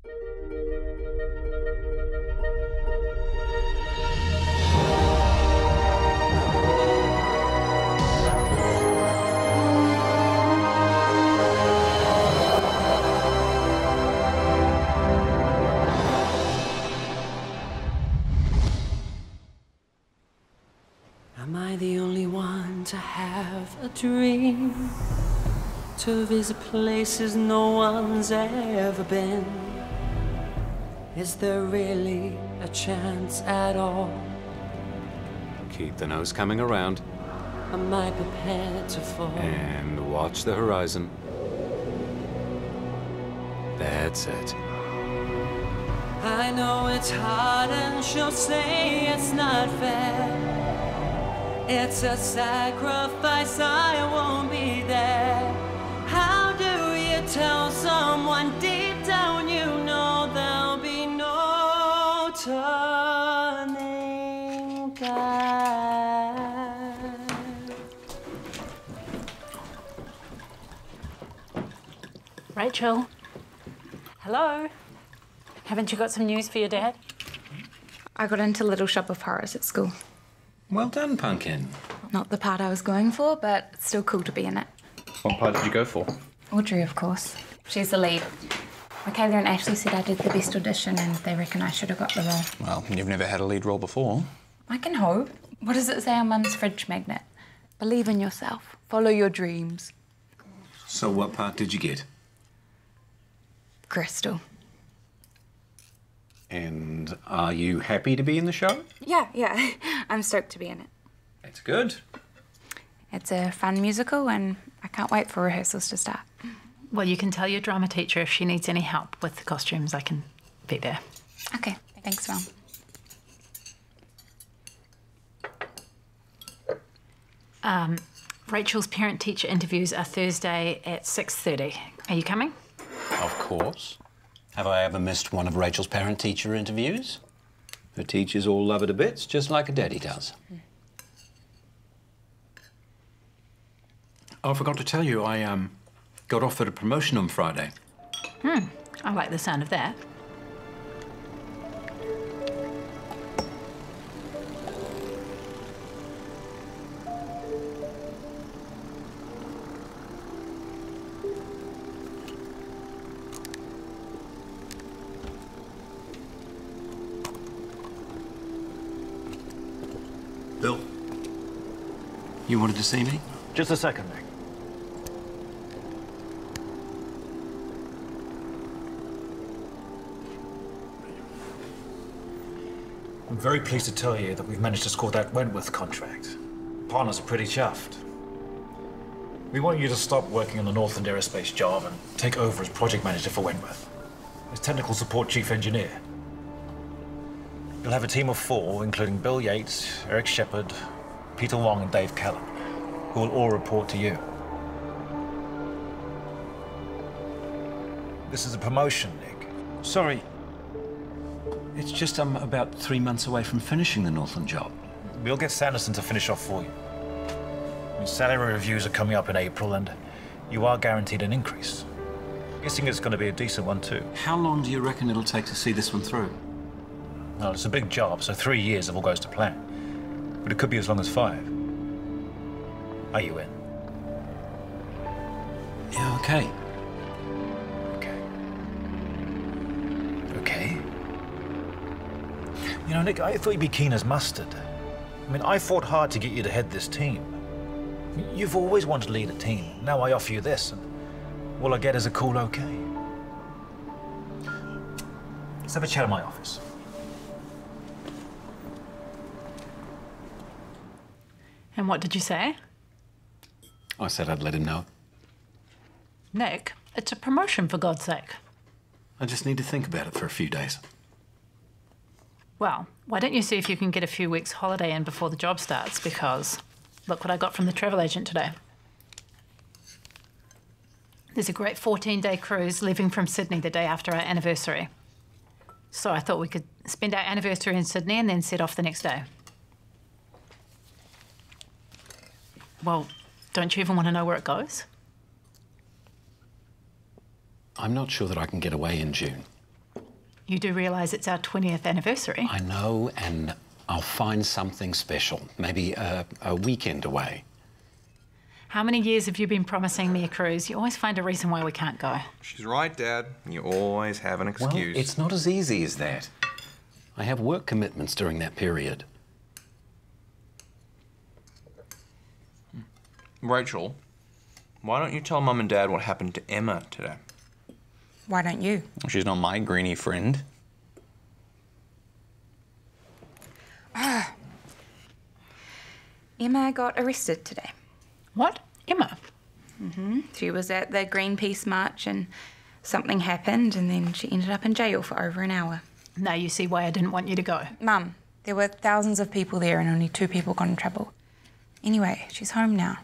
Am I the only one to have a dream? To visit places no one's ever been? Is there really a chance at all? Keep the nose coming around. Am I prepared to fall? And watch the horizon. That's it. I know it's hard and she'll say it's not fair. It's a sacrifice, I won't be there. How do you tell someone deep down you know there'll be no turning back? Rachel. Hello. Haven't you got some news for your dad? I got into Little Shop of Horrors at school. Well done, Pumpkin. Not the part I was going for, but it's still cool to be in it. What part did you go for? Audrey, of course. She's the lead. Michaela and Ashley said I did the best audition and they reckon I should have got the role. Well, you've never had a lead role before. I can hope. What does it say on Mum's fridge magnet? Believe in yourself. Follow your dreams. So what part did you get? Crystal. And are you happy to be in the show? Yeah. I'm stoked to be in it. That's good. It's a fun musical and I can't wait for rehearsals to start. Well, you can tell your drama teacher if she needs any help with the costumes. I can be there. Okay, thanks, Mum. Rachel's parent-teacher interviews are Thursday at 6:30. Are you coming? Of course. Have I ever missed one of Rachel's parent-teacher interviews? Her teachers all love her to bits, just like her daddy does. Oh, I forgot to tell you, I got offered a promotion on Friday. I like the sound of that. Bill? You wanted to see me? Just a second, Nick. I'm very pleased to tell you that we've managed to score that Wentworth contract. Partners are pretty chuffed. We want you to stop working on the Northland Aerospace job and take over as project manager for Wentworth, as technical support chief engineer. You'll have a team of 4, including Bill Yates, Eric Shepard, Peter Wong and Dave Callum, who will all report to you. This is a promotion, Nick. Sorry. It's just I'm about 3 months away from finishing the Northland job. We'll get Sanderson to finish off for you. Salary reviews are coming up in April, and you are guaranteed an increase. Guessing it's going to be a decent one, too. How long do you reckon it'll take to see this one through? Well, it's a big job, so 3 years if all goes to plan. But it could be as long as 5. Are you in? Yeah, okay. Okay. You know, Nick, I thought you'd be keen as mustard. I mean, I fought hard to get you to head this team. You've always wanted to lead a team. Now I offer you this, and all I get is a cool okay. Let's have a chat in my office. And what did you say? I said I'd let him know. Nick, it's a promotion, for God's sake. I just need to think about it for a few days. Well, why don't you see if you can get a few weeks' holiday in before the job starts, because look what I got from the travel agent today. There's a great 14-day cruise leaving from Sydney the day after our anniversary. So I thought we could spend our anniversary in Sydney and then set off the next day. Well, don't you even want to know where it goes? I'm not sure that I can get away in June. You do realise it's our 20th anniversary? I know, and I'll find something special. Maybe a weekend away. How many years have you been promising me a cruise? You always find a reason why we can't go. She's right, Dad. You always have an excuse. Well, it's not as easy as that. I have work commitments during that period. Rachel, why don't you tell Mum and Dad what happened to Emma today? Why don't you? She's not my greenie friend. Emma got arrested today. What? Emma? She was at the Greenpeace march and something happened and then she ended up in jail for over an hour. Now you see why I didn't want you to go. Mum, there were thousands of people there and only 2 people got in trouble. Anyway, she's home now.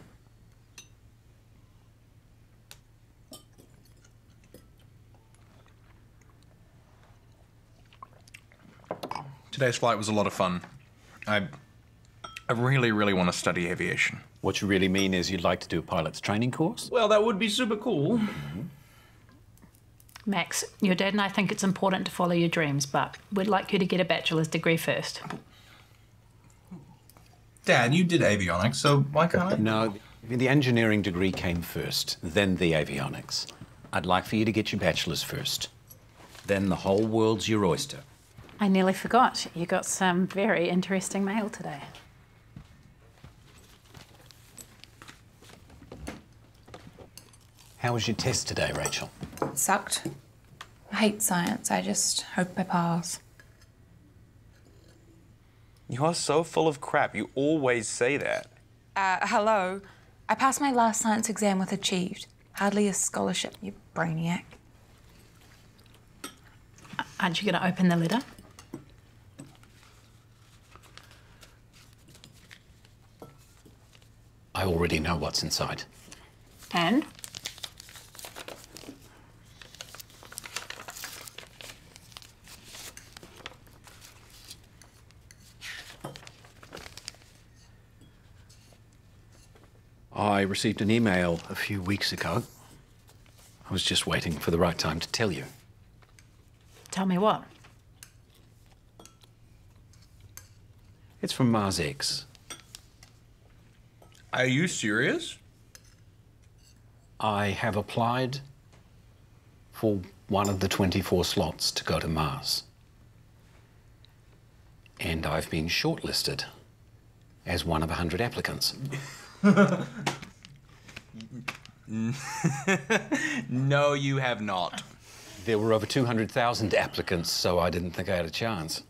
Today's flight was a lot of fun. I really, really want to study aviation. What you really mean is you'd like to do a pilot's training course? Well, that would be super cool. Max, your dad and I think it's important to follow your dreams, but we'd like you to get a bachelor's degree first. Dad, you did avionics, so why can't I? No, the engineering degree came first, then the avionics. I'd like for you to get your bachelor's first. Then the whole world's your oyster. I nearly forgot. You got some very interesting mail today. How was your test today, Rachel? It sucked. I hate science. I just hope I pass. You are so full of crap. You always say that. Hello. I passed my last science exam with Achieved. Hardly a scholarship, you brainiac. Aren't you going to open the letter? I already know what's inside. And? I received an email a few weeks ago. I was just waiting for the right time to tell you. Tell me what? It's from Mars X. Are you serious? I have applied for one of the 24 slots to go to Mars. And I've been shortlisted as one of 100 applicants. No, you have not. There were over 200,000 applicants, so I didn't think I had a chance.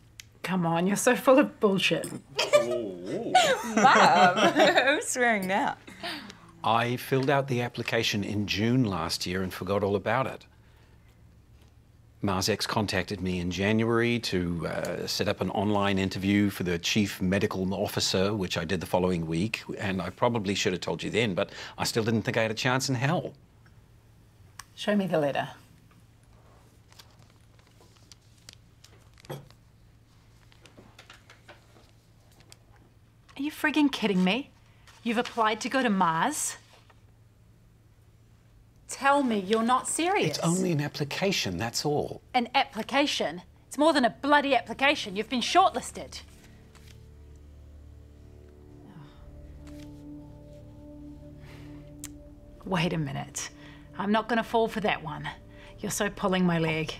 Come on, you're so full of bullshit. Mum, who's swearing now? I filled out the application in June last year and forgot all about it. MarsX contacted me in January to set up an online interview for the chief medical officer, which I did the following week, and I probably should have told you then, but I still didn't think I had a chance in hell. Show me the letter. Are you frigging kidding me? You've applied to go to Mars? Tell me you're not serious. It's only an application, that's all. An application? It's more than a bloody application. You've been shortlisted. Wait a minute. I'm not going to fall for that one. You're so pulling my leg.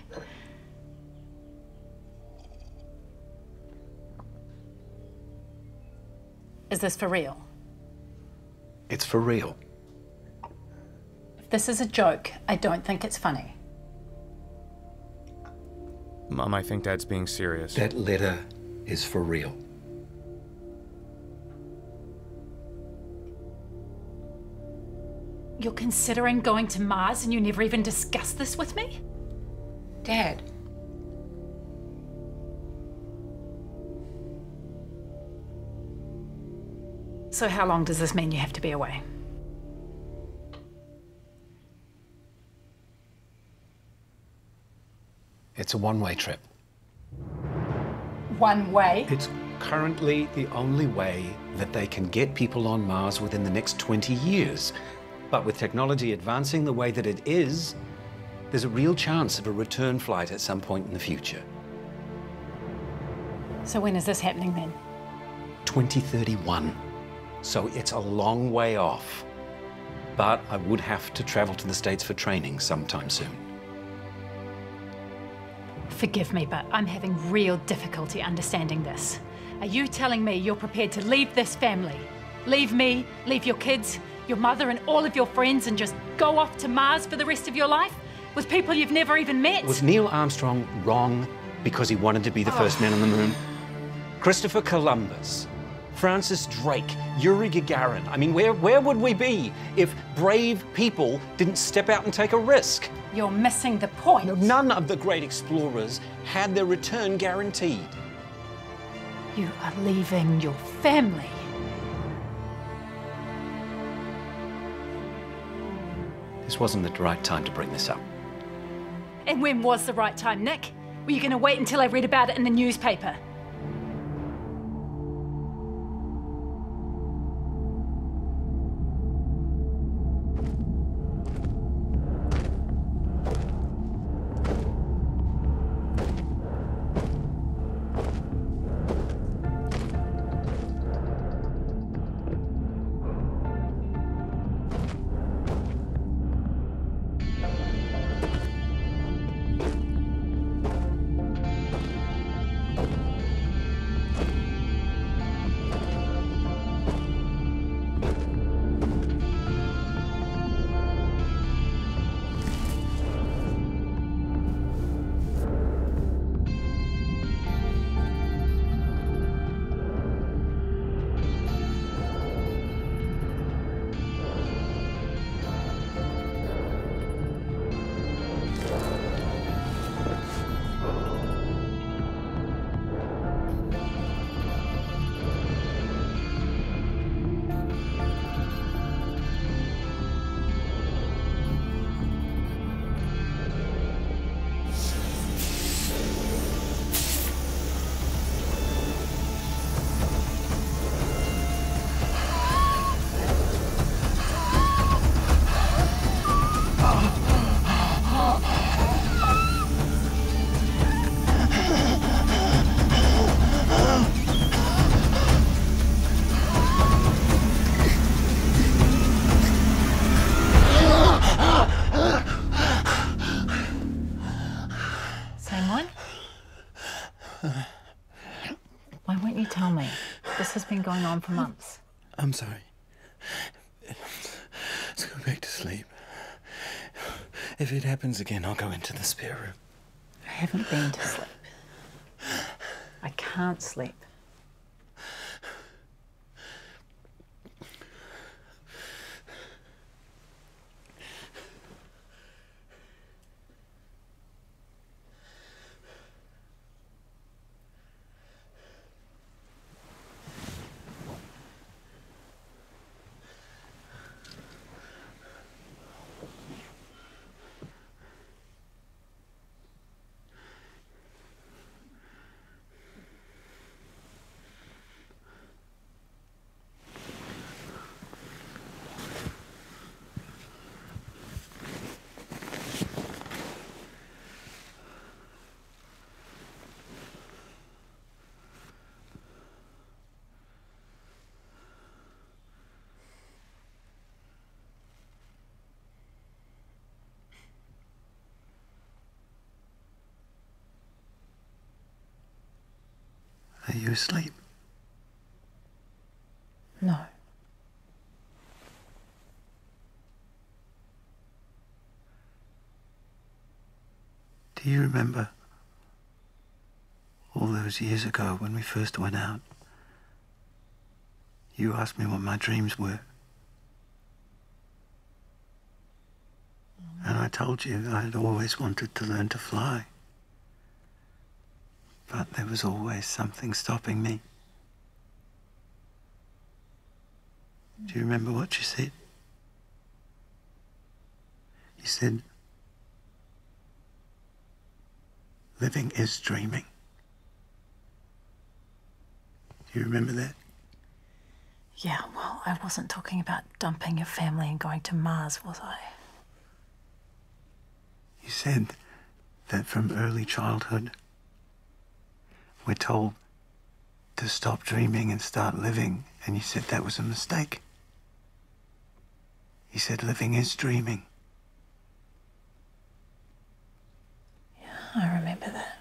Is this for real? It's for real. If this is a joke, I don't think it's funny. Mum, I think Dad's being serious. That letter is for real. You're considering going to Mars and you never even discussed this with me? Dad. So how long does this mean you have to be away? It's a one-way trip. One way? It's currently the only way that they can get people on Mars within the next 20 years. But with technology advancing the way that it is, There's a real chance of a return flight at some point in the future. So when is this happening then? 2031. So it's a long way off. But I would have to travel to the States for training sometime soon. Forgive me, but I'm having real difficulty understanding this. Are you telling me you're prepared to leave this family? Leave me, leave your kids, your mother and all of your friends and just go off to Mars for the rest of your life? With people you've never even met? Was Neil Armstrong wrong because he wanted to be the first man on the moon? Christopher Columbus, Francis Drake, Yuri Gagarin. I mean, where would we be if brave people didn't step out and take a risk? You're missing the point. None of the great explorers had their return guaranteed. You are leaving your family. This wasn't the right time to bring this up. And when was the right time, Nick? Were you going to wait until I read about it in the newspaper? Why won't you tell me? This has been going on for months. I'm sorry. Let's go back to sleep. If it happens again, I'll go into the spare room. I haven't been to sleep. I can't sleep. Are you asleep? No. Do you remember all those years ago when we first went out? You asked me what my dreams were. And I told you I had always wanted to learn to fly. But there was always something stopping me. Do you remember what you said? You said, living is dreaming. Do you remember that? Yeah, well, I wasn't talking about dumping your family and going to Mars, was I? You You said that from early childhood, we're told to stop dreaming and start living, and you said that was a mistake. You said living is dreaming. Yeah, I remember that.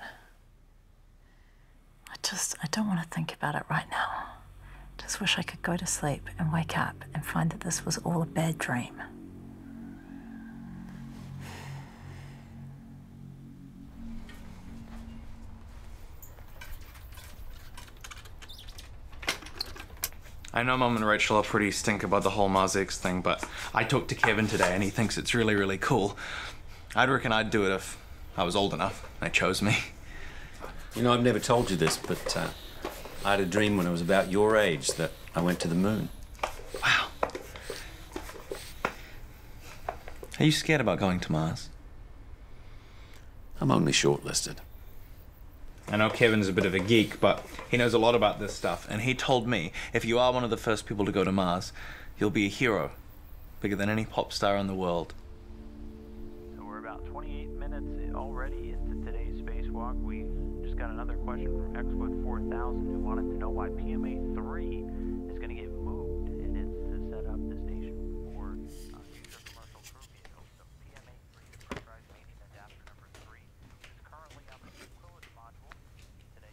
I don't want to think about it right now. Just wish I could go to sleep and wake up and find that this was all a bad dream. I know Mum and Rachel are pretty stink about the whole Mars X thing, but I talked to Kevin today and he thinks it's really, really cool. I'd reckon I'd do it if I was old enough. They chose me. You know, I've never told you this, but I had a dream when I was about your age that I went to the moon. Wow. Are you scared about going to Mars? I'm only shortlisted. I know Kevin's a bit of a geek, but he knows a lot about this stuff, and he told me if you are one of the first people to go to Mars, you'll be a hero, bigger than any pop star in the world. So we're about 28 minutes already into today's spacewalk. We just got another question from Exwood 4000 who wanted to know why PMA 3 is going to get moved, and it's to set up the station for future commercial crew vehicles. So PMA 3, the pressurized mating adapter number 3, is currently on the utility module. Today,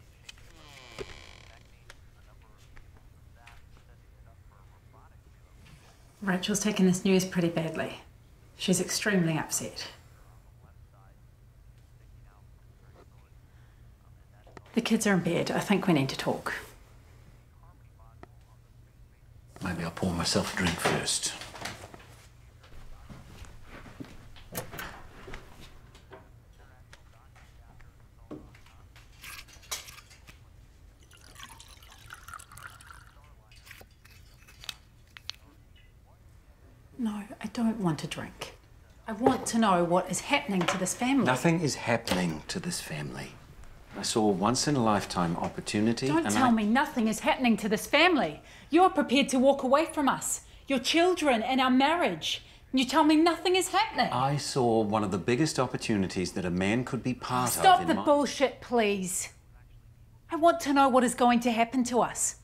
connecting a number of people from that, setting it up for robotics. Rachel's taken this news pretty badly. She's extremely upset. The kids are in bed. I think we need to talk. Maybe I'll pour myself a drink first. No, I don't want to drink. I want to know what is happening to this family. Nothing is happening to this family. I saw a once-in-a-lifetime opportunity. Don't tell me nothing is happening to this family. You're prepared to walk away from us, your children and our marriage. And you tell me nothing is happening. I saw one of the biggest opportunities that a man could be part of. Stop the bullshit, please. I want to know what is going to happen to us.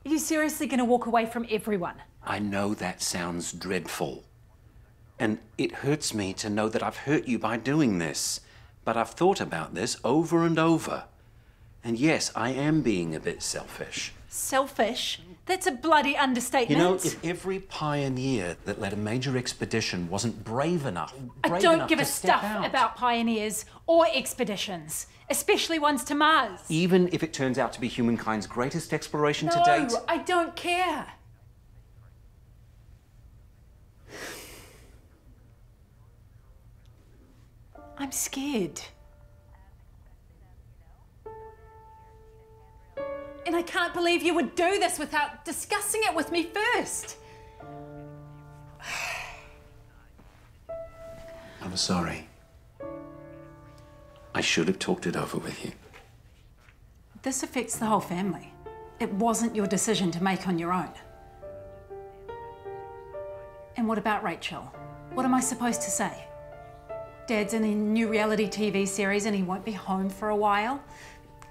Are you seriously going to walk away from everyone? I know that sounds dreadful. And it hurts me to know that I've hurt you by doing this. But I've thought about this over and over. And yes, I am being a bit selfish. Selfish? That's a bloody understatement. You know, if every pioneer that led a major expedition wasn't brave enough, I don't give a stuff about pioneers or expeditions, especially ones to Mars. Even if it turns out to be humankind's greatest exploration to date. No, I don't care. I'm scared. And I can't believe you would do this without discussing it with me first. I'm sorry. I should have talked it over with you. This affects the whole family. It wasn't your decision to make on your own. And what about Rachel? What am I supposed to say? Dad's in a new reality TV series and he won't be home for a while?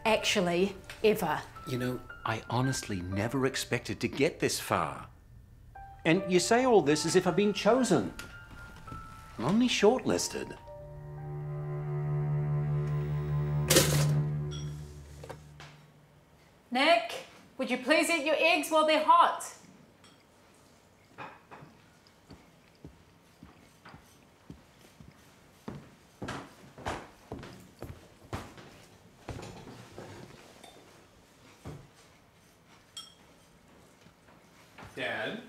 Actually, ever. You know, I honestly never expected to get this far. And you say all this as if I've been chosen. I'm only shortlisted. Nick, would you please eat your eggs while they're hot? Dad?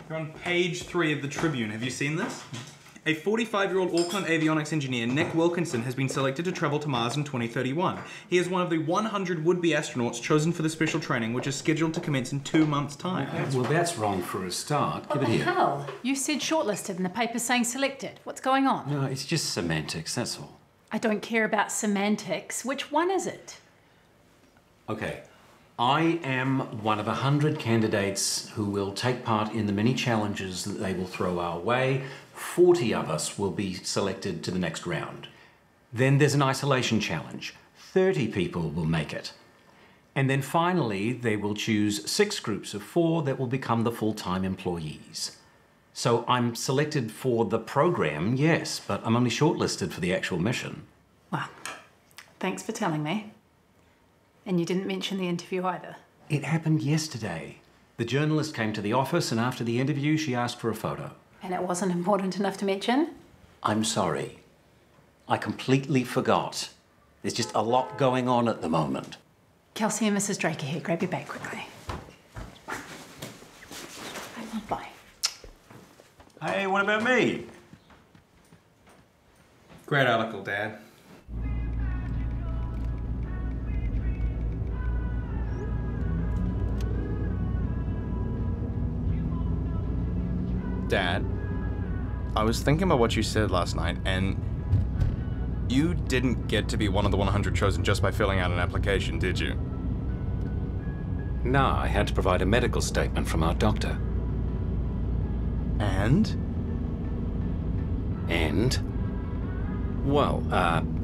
You're on page 3 of the Tribune. Have you seen this? A 45-year-old Auckland avionics engineer, Nick Wilkinson, has been selected to travel to Mars in 2031. He is one of the 100 would-be astronauts chosen for the special training, which is scheduled to commence in 2 months' time. Well, that's wrong for a start. Give it here. What the hell? You said shortlisted and the paper's saying selected. What's going on? No, it's just semantics, that's all. I don't care about semantics. Which one is it? Okay. I am one of 100 candidates who will take part in the many challenges that they will throw our way. 40 of us will be selected to the next round. Then there's an isolation challenge. 30 people will make it. And then finally, they will choose 6 groups of 4 that will become the full-time employees. So I'm selected for the program, yes, but I'm only shortlisted for the actual mission. Well, thanks for telling me. And you didn't mention the interview either. It happened yesterday. The journalist came to the office, and after the interview, she asked for a photo. And it wasn't important enough to mention? I'm sorry. I completely forgot. There's just a lot going on at the moment. Kelsey and Mrs. Drake are here. Grab your bag quickly. Bye. Hey, what about me? Great article, Dad. Dad, I was thinking about what you said last night, and you didn't get to be one of the 100 chosen just by filling out an application, did you? No, I had to provide a medical statement from our doctor. And? Well,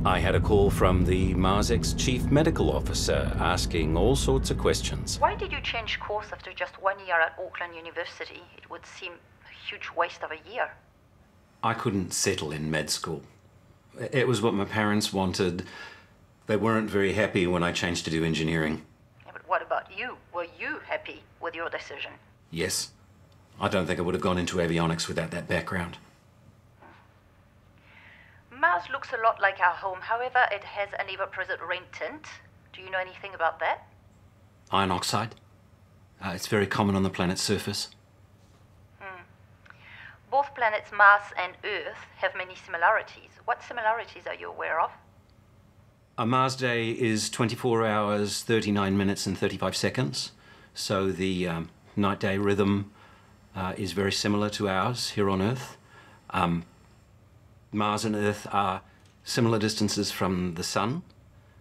I had a call from the MarsX Chief Medical Officer asking all sorts of questions. Why did you change course after just 1 year at Auckland University? It would seem a huge waste of a year. I couldn't settle in med school. It was what my parents wanted. They weren't very happy when I changed to do engineering. Yeah, but what about you? Were you happy with your decision? Yes. I don't think I would have gone into avionics without that background. Mars looks a lot like our home. However, it has an ever-present rain tint. Do you know anything about that? Iron oxide. It's very common on the planet's surface. Both planets Mars and Earth have many similarities. What similarities are you aware of? A Mars day is 24 hours, 39 minutes and 35 seconds. So the night-day rhythm is very similar to ours here on Earth. Mars and Earth are similar distances from the Sun,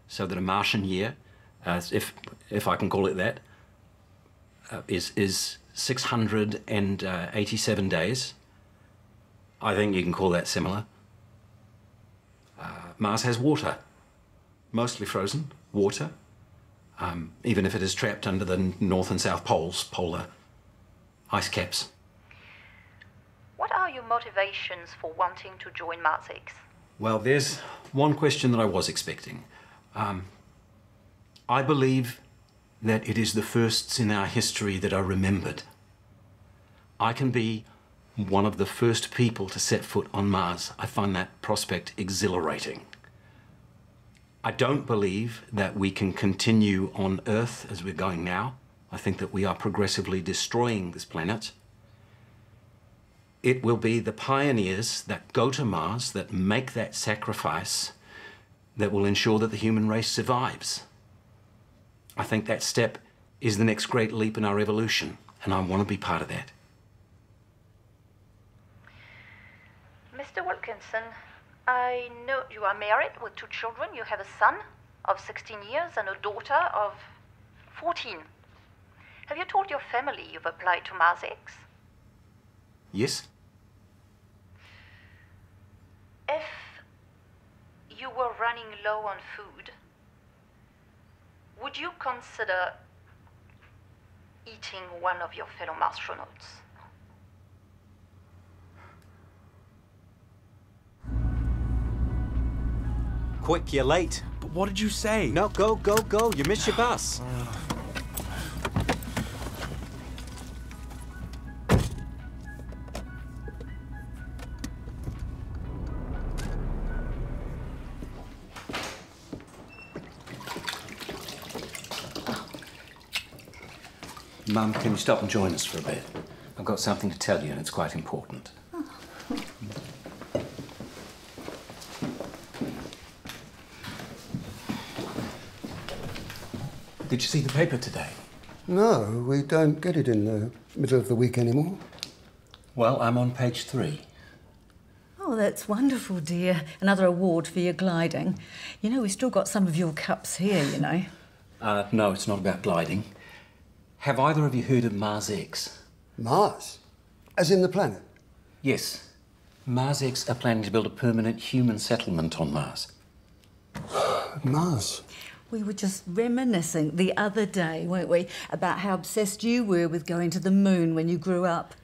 so that a Martian year, if I can call it that, is 687 days. I think you can call that similar. Mars has water, mostly frozen water, even if it is trapped under the North and South Poles, polar ice caps. What are your motivations for wanting to join MarsX? Well, there's one question that I was expecting. I believe that it is the firsts in our history that are remembered. I can be one of the first people to set foot on Mars. I find that prospect exhilarating. I don't believe that we can continue on Earth as we're going now. I think that we are progressively destroying this planet. It will be the pioneers that go to Mars, that make that sacrifice, that will ensure that the human race survives. I think that step is the next great leap in our evolution, and I want to be part of that. Mr. Wilkinson, I know you are married with 2 children. You have a son of 16 years and a daughter of 14. Have you told your family you've applied to MarsX? Yes? If you were running low on food, would you consider eating one of your fellow astronauts? Quick, you're late. But what did you say? No, go. You missed your bus. Mum, can you stop and join us for a bit? I've got something to tell you, and it's quite important. Did you see the paper today? No, we don't get it in the middle of the week anymore. Well, I'm on page 3. Oh, that's wonderful, dear. Another award for your gliding. You know, we've still got some of your cups here, you know. No, it's not about gliding. Have either of you heard of Mars X? Mars? As in the planet? Yes. Mars X are planning to build a permanent human settlement on Mars. Mars? We were just reminiscing the other day, weren't we, about how obsessed you were with going to the moon when you grew up.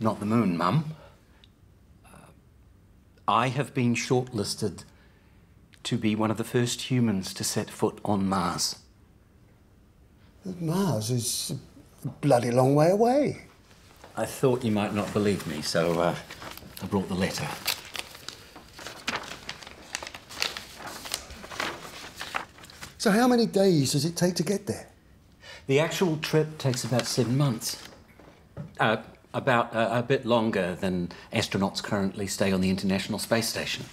Not the moon, Mum. I have been shortlisted to be one of the first humans to set foot on Mars. Mars is a bloody long way away. I thought you might not believe me, so I brought the letter. So how many days does it take to get there? The actual trip takes about 7 months. About a bit longer than astronauts currently stay on the International Space Station.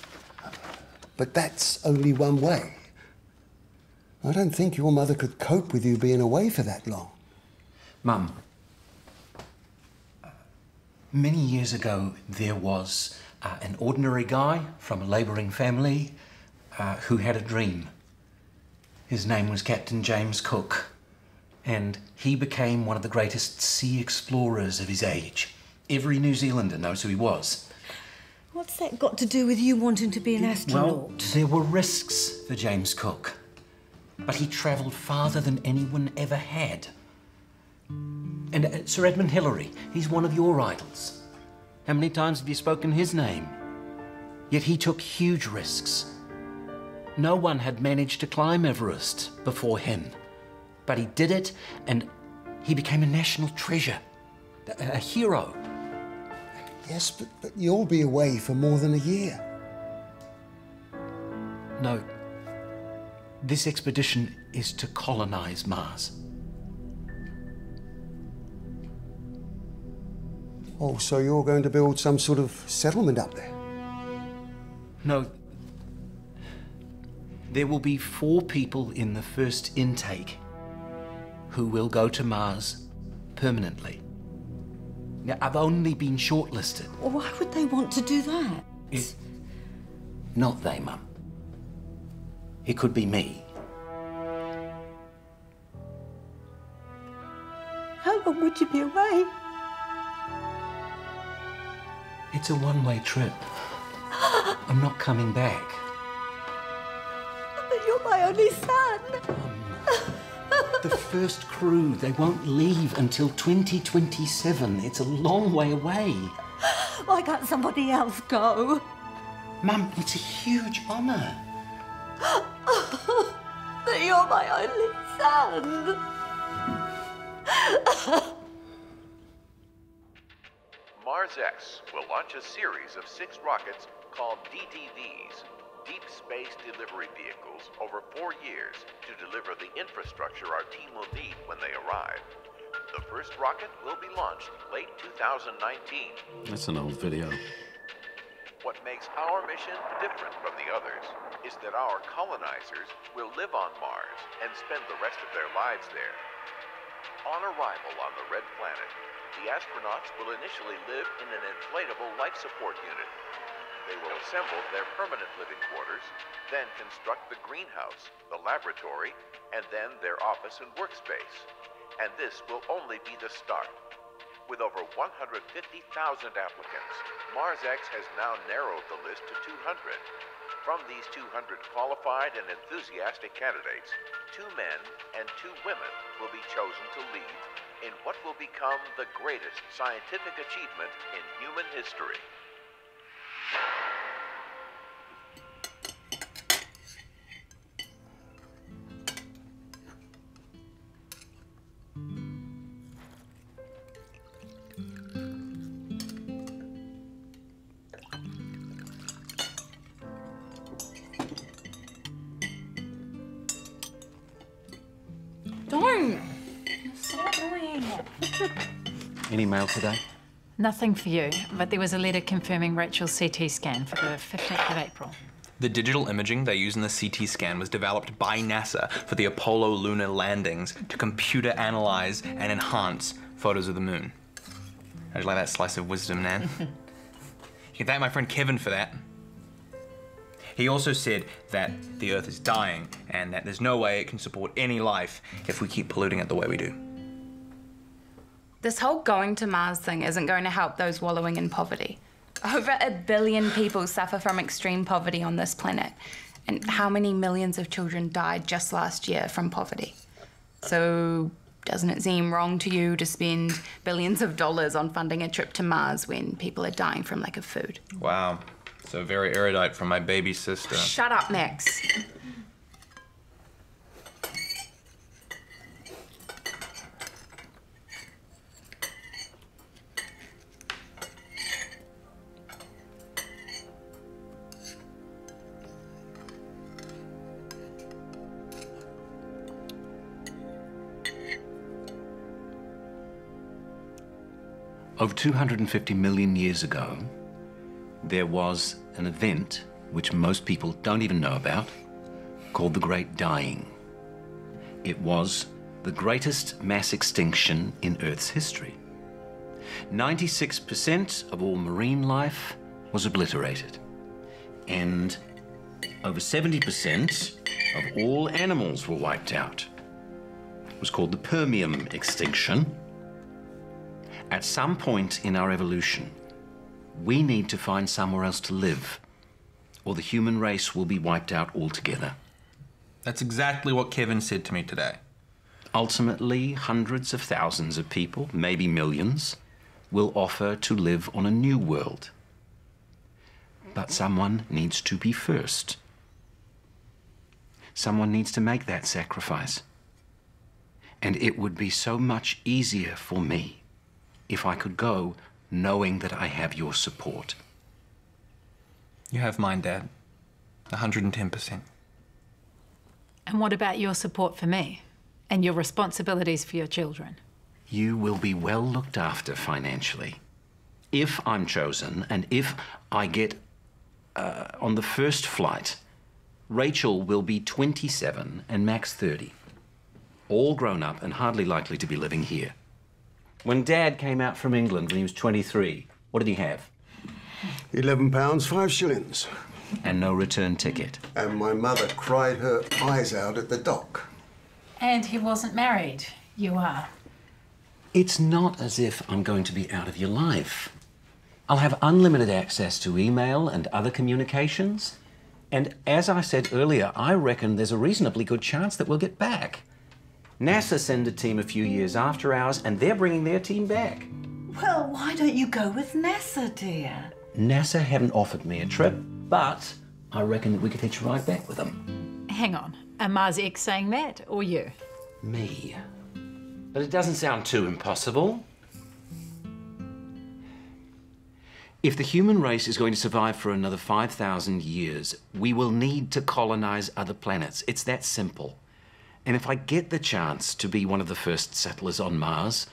But that's only one way. I don't think your mother could cope with you being away for that long. Mum, many years ago there was an ordinary guy from a labouring family who had a dream. His name was Captain James Cook, and he became one of the greatest sea explorers of his age. Every New Zealander knows who he was. What's that got to do with you wanting to be an astronaut? Well, there were risks for James Cook, but he travelled farther than anyone ever had. And Sir Edmund Hillary, he's one of your idols. How many times have you spoken his name? Yet he took huge risks. No one had managed to climb Everest before him. But he did it, and he became a national treasure, a hero. Yes, but you'll be away for more than a year. No. This expedition is to colonize Mars. Oh, so you're going to build some sort of settlement up there? No. There will be 4 people in the first intake who will go to Mars permanently. Now, I've only been shortlisted. Well, why would they want to do that? Not they, Mum. It could be me. How long would you be away? It's a one-way trip. I'm not coming back. But you're my only son. The first crew, they won't leave until 2027. It's a long way away. Why can't somebody else go? Mum, it's a huge honour. That you're my only son. Mars X will launch a series of 6 rockets called DDVs, Deep Space Delivery Vehicles, over 4 years to deliver the infrastructure our team will need when they arrive. The first rocket will be launched late 2019. That's an old video. What makes our mission different from the others is that our colonizers will live on Mars and spend the rest of their lives there. On arrival on the Red Planet, the astronauts will initially live in an inflatable life support unit. They will assemble their permanent living quarters, then construct the greenhouse, the laboratory, and then their office and workspace. And this will only be the start. With over 150,000 applicants, Mars X has now narrowed the list to 200. From these 200 qualified and enthusiastic candidates, 2 men and 2 women will be chosen to lead in what will become the greatest scientific achievement in human history. Don't! You're so annoying. Any mail today? Nothing for you, but there was a letter confirming Rachel's CT scan for the 15th of April. The digital imaging they use in the CT scan was developed by NASA for the Apollo lunar landings to computer analyze and enhance photos of the moon. How'd you like that slice of wisdom, Nan? You can thank my friend Kevin for that. He also said that the Earth is dying and that there's no way it can support any life if we keep polluting it the way we do. This whole going to Mars thing isn't going to help those wallowing in poverty. Over 1 billion people suffer from extreme poverty on this planet. And how many millions of children died just last year from poverty? So doesn't it seem wrong to you to spend billions of dollars on funding a trip to Mars when people are dying from lack of food? Wow. So very erudite from my baby sister. Shut up, Max. Over 250 million years ago, there was an event which most people don't even know about, called the Great Dying. It was the greatest mass extinction in Earth's history. 96% of all marine life was obliterated, and over 70% of all animals were wiped out. It was called the Permian extinction. At some point in our evolution, we need to find somewhere else to live, or the human race will be wiped out altogether. That's exactly what Kevin said to me today. Ultimately, hundreds of thousands of people, maybe millions, will offer to live on a new world. But someone needs to be first. Someone needs to make that sacrifice. And it would be so much easier for me if I could go knowing that I have your support. You have mine, Dad. 110%. And what about your support for me? And your responsibilities for your children? You will be well looked after financially. If I'm chosen, and if I get on the first flight, Rachel will be 27 and Max 30. All grown up and hardly likely to be living here. When Dad came out from England when he was 23, what did he have? £11, 5 shillings. And no return ticket. And my mother cried her eyes out at the dock. And he wasn't married. You are. It's not as if I'm going to be out of your life. I'll have unlimited access to email and other communications. And as I said earlier, I reckon there's a reasonably good chance that we'll get back. NASA sent a team a few years after ours, and they're bringing their team back. Well, why don't you go with NASA, dear? NASA haven't offered me a trip, but I reckon that we could hitch a ride back with them. Hang on. Are Mars X saying that, or you? Me. But it doesn't sound too impossible. If the human race is going to survive for another 5,000 years, we will need to colonize other planets. It's that simple. And if I get the chance to be one of the first settlers on Mars,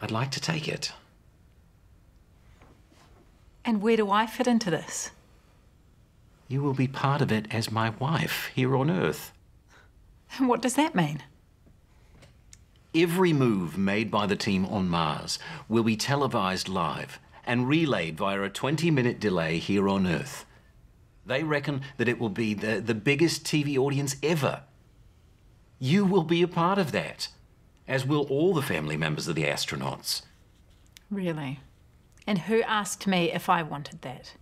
I'd like to take it. And where do I fit into this? You will be part of it as my wife here on Earth. And what does that mean? Every move made by the team on Mars will be televised live and relayed via a 20-minute delay here on Earth. They reckon that it will be the biggest TV audience ever. You will be a part of that, as will all the family members of the astronauts. Really? And who asked me if I wanted that?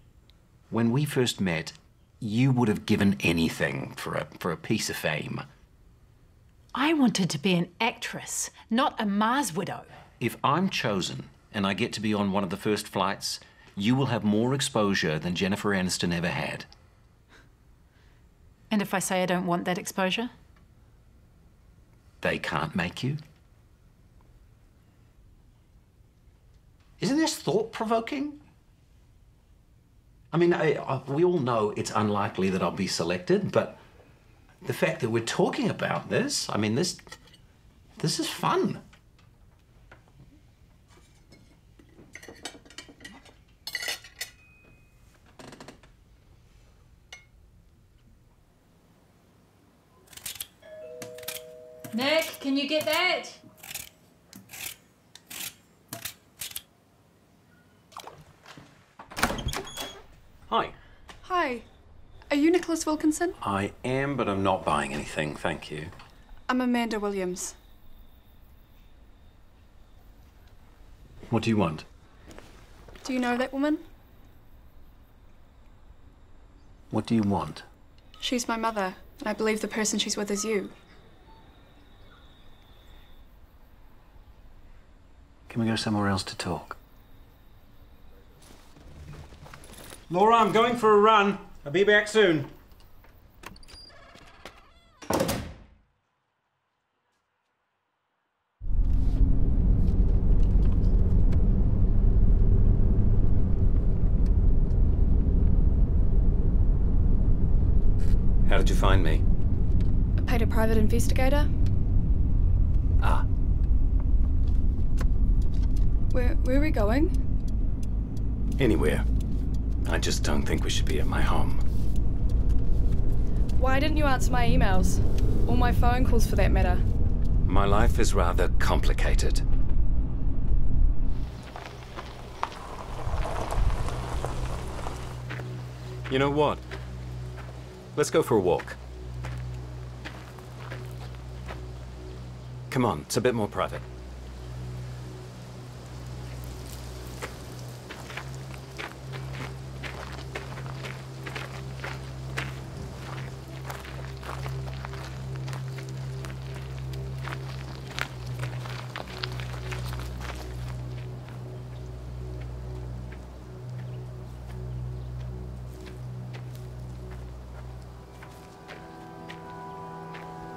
When we first met, you would have given anything for a piece of fame. I wanted to be an actress, not a Mars widow. If I'm chosen and I get to be on one of the first flights, you will have more exposure than Jennifer Aniston ever had. And if I say I don't want that exposure? They can't make you. Isn't this thought-provoking? I mean, we all know it's unlikely that I'll be selected, but the fact that we're talking about this, I mean, this is fun. Nick, can you get that? Hi. Hi. Are you Nicholas Wilkinson? I am, but I'm not buying anything, thank you. I'm Amanda Williams. What do you want? Do you know that woman? What do you want? She's my mother, and I believe the person she's with is you. Can we go somewhere else to talk? Laura, I'm going for a run. I'll be back soon. How did you find me? I paid a private investigator. Ah. Where are we going? Anywhere. I just don't think we should be at my home. Why didn't you answer my emails? Or my phone calls for that matter? My life is rather complicated. You know what? Let's go for a walk. Come on, it's a bit more private.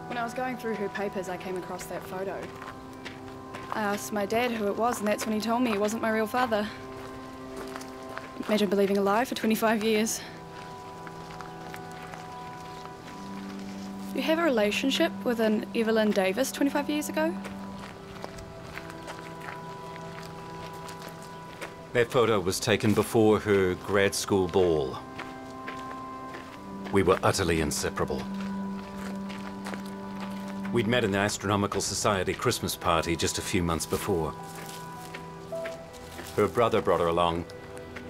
When I was going through her papers, I came across that photo. I asked my dad who it was, and that's when he told me he wasn't my real father. Imagine believing a lie for 25 years. You have a relationship with an Evelyn Davis 25 years ago? That photo was taken before her grad school ball. We were utterly inseparable. We'd met in the Astronomical Society Christmas party just a few months before. Her brother brought her along,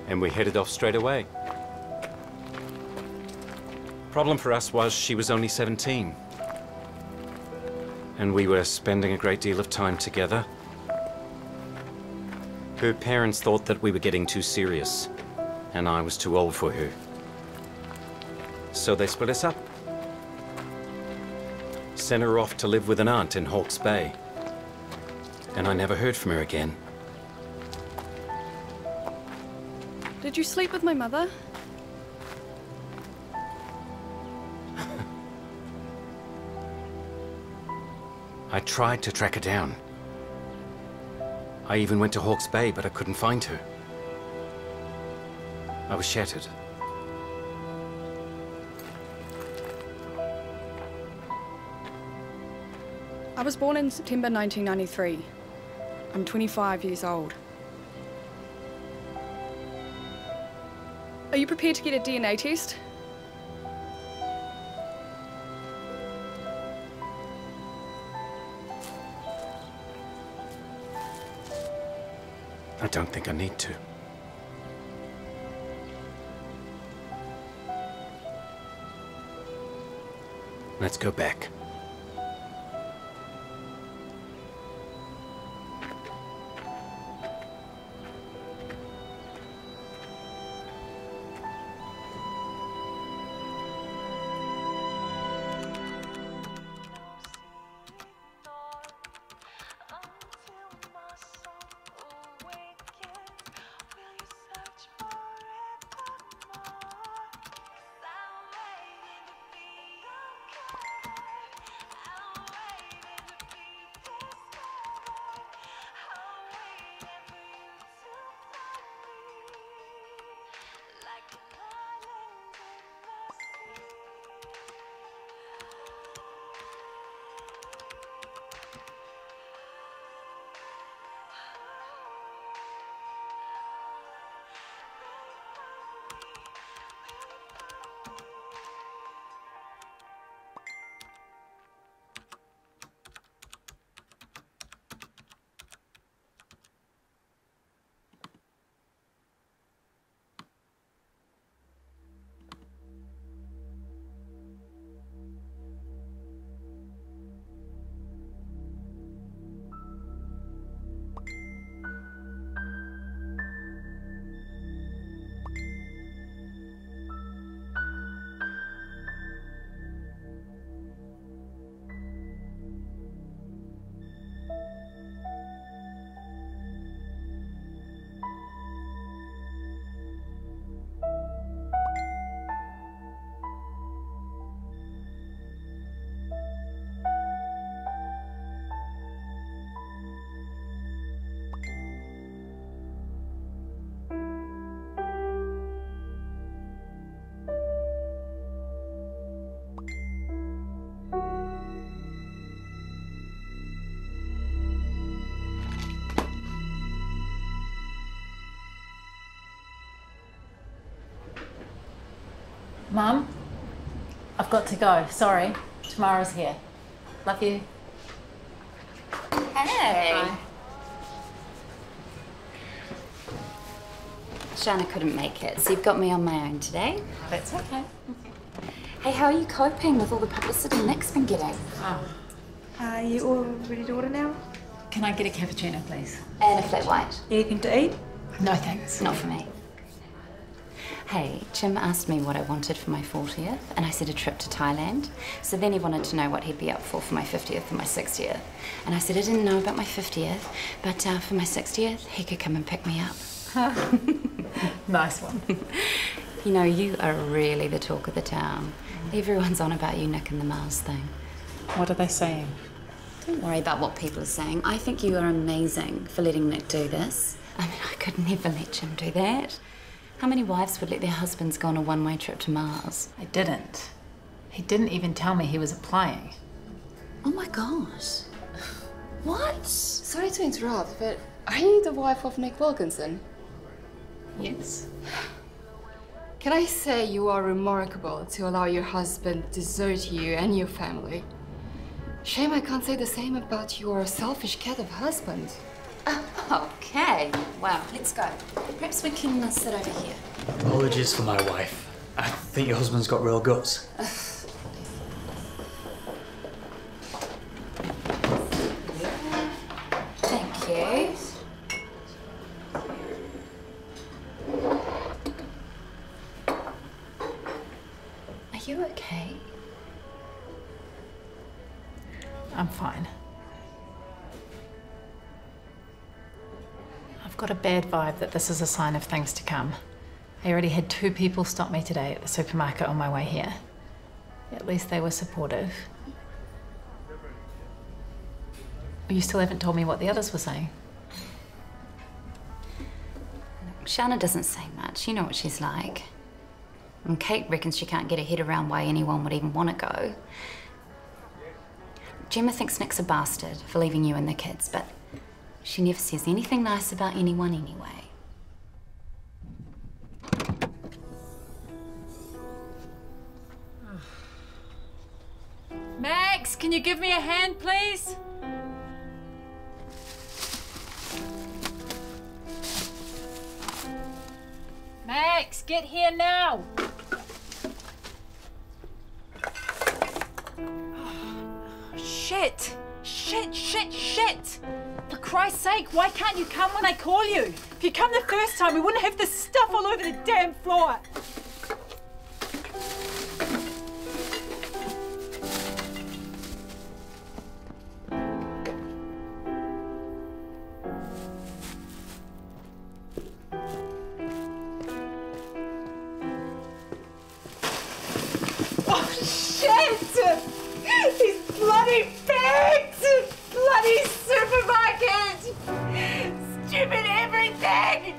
and we headed off straight away. Problem for us was she was only 17. And we were spending a great deal of time together. Her parents thought that we were getting too serious, and I was too old for her. So they split us up. Sent her off to live with an aunt in Hawke's Bay. And I never heard from her again. Did you sleep with my mother? I tried to track her down. I even went to Hawke's Bay, but I couldn't find her. I was shattered. I was born in September 1993. I'm 25 years old. Are you prepared to get a DNA test? I don't think I need to. Let's go back. Mum, I've got to go. Sorry. Tamara's here. Love you. Hey. Bye. Shana couldn't make it, so you've got me on my own today. That's okay. Hey, how are you coping with all the publicity Nick's been getting? Oh. Are you all ready to order now? Can I get a cappuccino, please? And a flat white. Anything to eat? No, thanks. Not for me. Hey, Jim asked me what I wanted for my 40th, and I said a trip to Thailand. So then he wanted to know what he'd be up for my 50th and my 60th. And I said I didn't know about my 50th, but for my 60th, he could come and pick me up. Nice one. You know, you are really the talk of the town. Everyone's on about you, Nick, and the Mars thing. What are they saying? Don't worry about what people are saying. I think you are amazing for letting Nick do this. I mean, I could never let Jim do that. How many wives would let their husbands go on a one-way trip to Mars? I didn't. He didn't even tell me he was applying. Oh my gosh. What? Sorry to interrupt, but are you the wife of Nick Wilkinson? Yes. Can I say you are remarkable to allow your husband desert you and your family? Shame I can't say the same about your selfish cat of husband. Okay. Wow, let's go. Perhaps we can sit over here. Apologies for my wife. I think your husband's got real guts. Thank you. Are you okay? I'm fine. I've got a bad vibe that this is a sign of things to come. I already had 2 people stop me today at the supermarket on my way here. At least they were supportive. You still haven't told me what the others were saying. Shana doesn't say much. You know what she's like. And Kate reckons she can't get her head around why anyone would even want to go. Gemma thinks Nick's a bastard for leaving you and the kids, but she never says anything nice about anyone anyway. Max, can you give me a hand, please? Max, get here now! Shit! Shit, shit, shit! For Christ's sake, why can't you come when I call you? If you come the first time, we wouldn't have this stuff all over the damn floor! Oh, shit! These bloody pigs! Bloody supermarket! Stupid everything!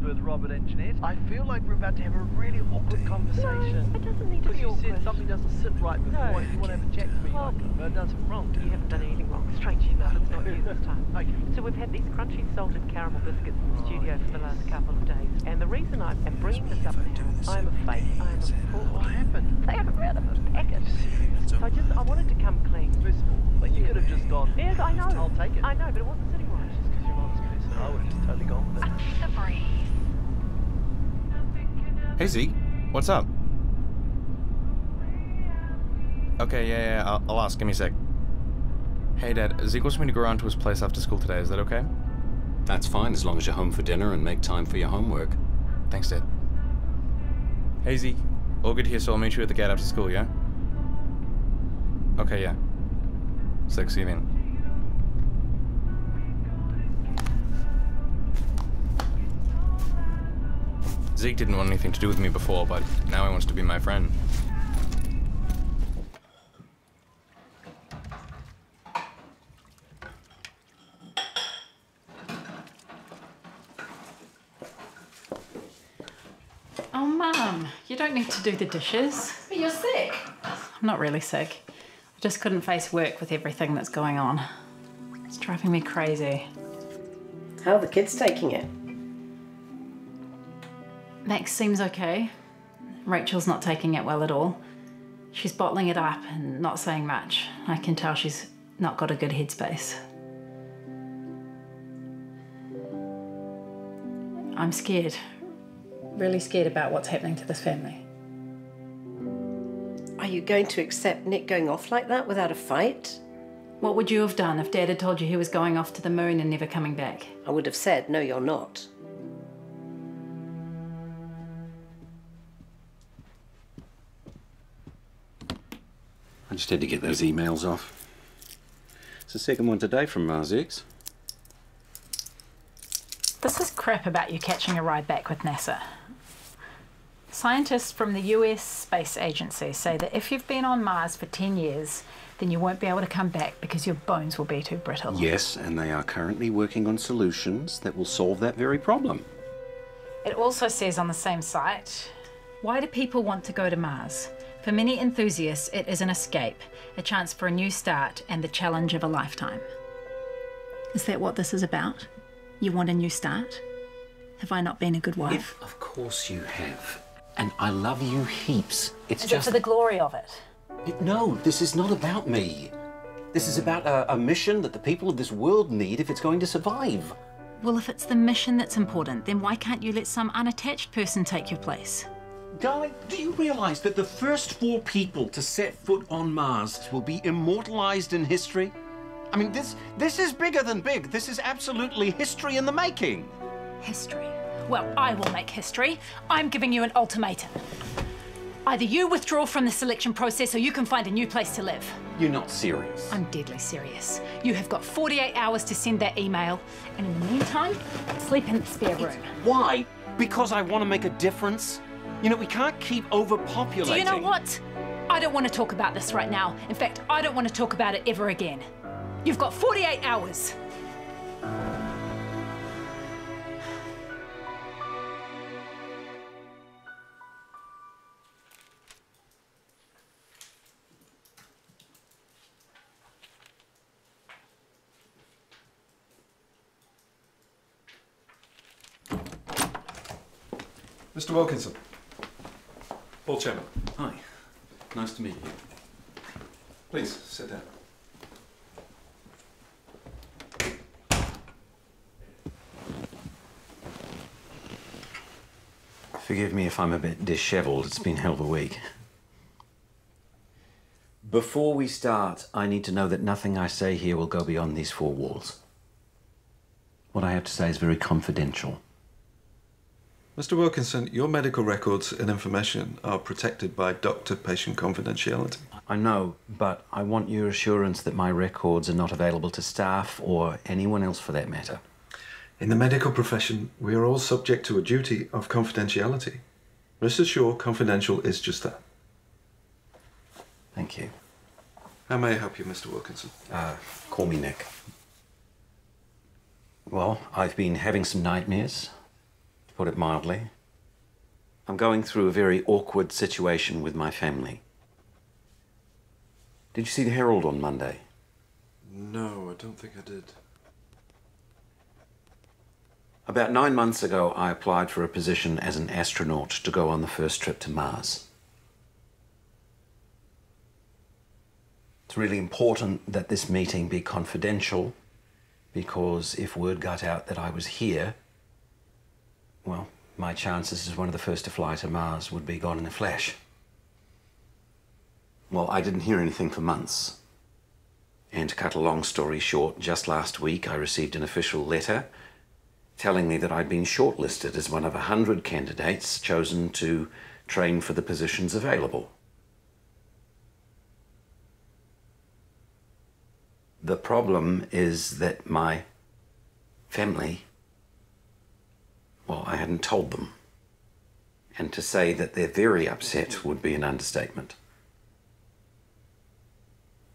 With Robert and Jeanette, I feel like we're about to have a really awkward conversation. No, it doesn't need to be Because you awkward. said something doesn't sit right with No, you. You want to have a chat to me. Oh. But I've done something wrong. You haven't done anything wrong. Strangely enough, it's not you this time. Okay. So we've had these crunchy salted caramel biscuits in the studio for the last couple of days. And the reason I am bringing this up now, I'm a fake, I'm a fraud. What happened? They got rid of a packet. So I wanted to come clean. First of all, like you could have just gone. Yes, I know. I'll take it. I know, but it wasn't sitting right. Just because you're an honest person, I would have just totally gone with it. The breeze. Hey Zeke, what's up? Okay, yeah, I'll ask. Give me a sec. Hey Dad, Zeke wants me to go around to his place after school today. Is that okay? That's fine, as long as you're home for dinner and make time for your homework. Thanks, Dad. Hey Zeke, all good here, so I'll meet you at the gate after school, yeah? Okay, yeah. Sick, see you then. Zeke didn't want anything to do with me before, but now he wants to be my friend. Oh, Mum, you don't need to do the dishes. But you're sick. I'm not really sick. I just couldn't face work with everything that's going on. It's driving me crazy. How are the kids taking it? Max seems okay. Rachel's not taking it well at all. She's bottling it up and not saying much. I can tell she's not got a good headspace. I'm scared. Really scared about what's happening to this family. Are you going to accept Nick going off like that without a fight? What would you have done if Dad had told you he was going off to the moon and never coming back? I would have said, no, you're not. I just had to get those emails off. It's the second one today from Mars X. This is crap about you catching a ride back with NASA. Scientists from the US Space Agency say that if you've been on Mars for 10 years, then you won't be able to come back because your bones will be too brittle. Yes, and they are currently working on solutions that will solve that very problem. It also says on the same site, why do people want to go to Mars? For many enthusiasts, it is an escape, a chance for a new start and the challenge of a lifetime. Is that what this is about? You want a new start? Have I not been a good wife? Of course you have. And I love you heaps. It's Is just... it for the glory of it? No, this is not about me. This is about a mission that the people of this world need if it's going to survive. Well, if it's the mission that's important, then why can't you let some unattached person take your place? Darling, do you realise that the first 4 people to set foot on Mars will be immortalised in history? I mean, this is bigger than big. This is absolutely history in the making. History? Well, I will make history. I'm giving you an ultimatum. Either you withdraw from the selection process or you can find a new place to live. You're not serious. I'm deadly serious. You have got 48 hours to send that email, and in the meantime, sleep in the spare room. Why? Because I want to make a difference? You know, we can't keep overpopulating. Do you know what? I don't want to talk about this right now. In fact, I don't want to talk about it ever again. You've got 48 hours. Mr. Wilkinson. Paul Chairman. Hi. Nice to meet you. Please, sit down. Forgive me if I'm a bit dishevelled. It's been a hell of a week. Before we start, I need to know that nothing I say here will go beyond these 4 walls. What I have to say is very confidential. Mr. Wilkinson, your medical records and information are protected by doctor-patient confidentiality. I know, but I want your assurance that my records are not available to staff or anyone else for that matter. In the medical profession, we are all subject to a duty of confidentiality. Rest assured, confidential is just that. Thank you. How may I help you, Mr. Wilkinson? Call me Nick. Well, I've been having some nightmares, to put it mildly. I'm going through a very awkward situation with my family. Did you see the Herald on Monday? No, I don't think I did. About 9 months ago, I applied for a position as an astronaut to go on the first trip to Mars. It's really important that this meeting be confidential, because if word got out that I was here, well, my chances as one of the first to fly to Mars would be gone in a flash. Well, I didn't hear anything for months. And to cut a long story short, just last week I received an official letter telling me that I'd been shortlisted as one of 100 candidates chosen to train for the positions available. The problem is that my family, well, I hadn't told them. And to say that they're very upset would be an understatement.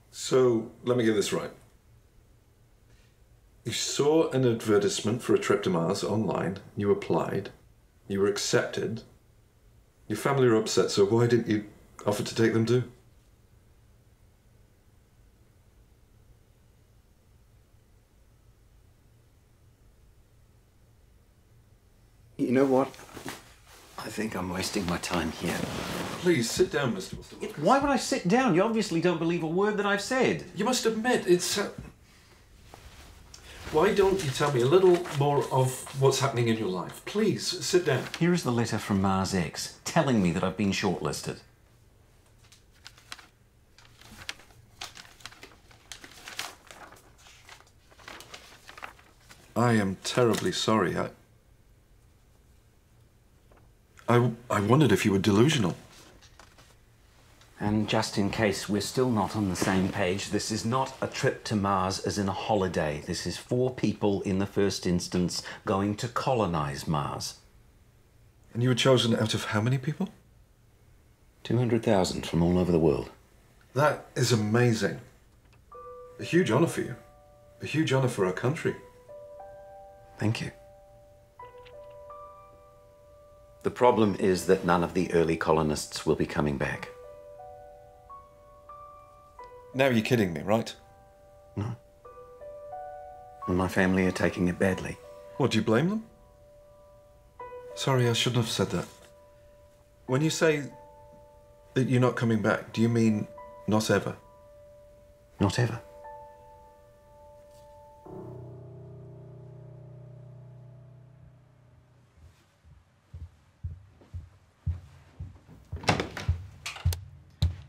So, let me get this right. You saw an advertisement for a trip to Mars online, you applied, you were accepted, your family were upset, so why didn't you offer to take them too? You know what? I think I'm wasting my time here. Please, sit down, Mr. Wilson. Why would I sit down? You obviously don't believe a word that I've said. You must admit, it's... Why don't you tell me a little more of what's happening in your life? Please, sit down. Here is the letter from Mars X, telling me that I've been shortlisted. I am terribly sorry. I wondered if you were delusional. And just in case we're still not on the same page, this is not a trip to Mars as in a holiday. This is 4 people in the first instance going to colonize Mars. And you were chosen out of how many people? 200,000 from all over the world. That is amazing. A huge honor for you. A huge honor for our country. Thank you. The problem is that none of the early colonists will be coming back. Now you're kidding me, right? No. And my family are taking it badly. What, do you blame them? Sorry, I shouldn't have said that. When you say that you're not coming back, do you mean not ever? Not ever.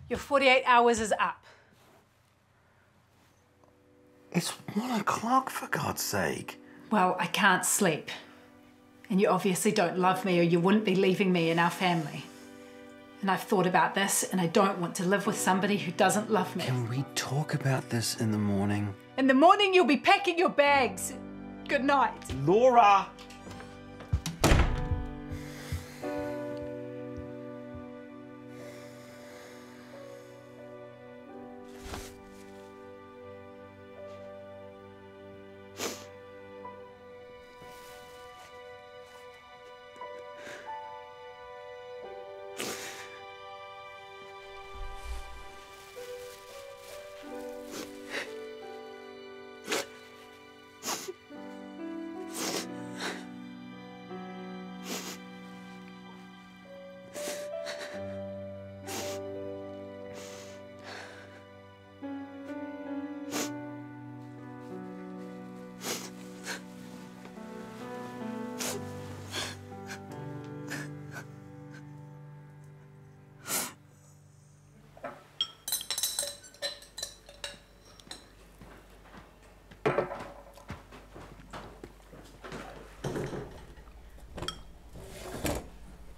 Your 48 hours is up. It's 1 o'clock, for God's sake. Well, I can't sleep. And you obviously don't love me or you wouldn't be leaving me and our family. And I've thought about this and I don't want to live with somebody who doesn't love me. Can we talk about this in the morning? In the morning you'll be packing your bags. Good night. Laura!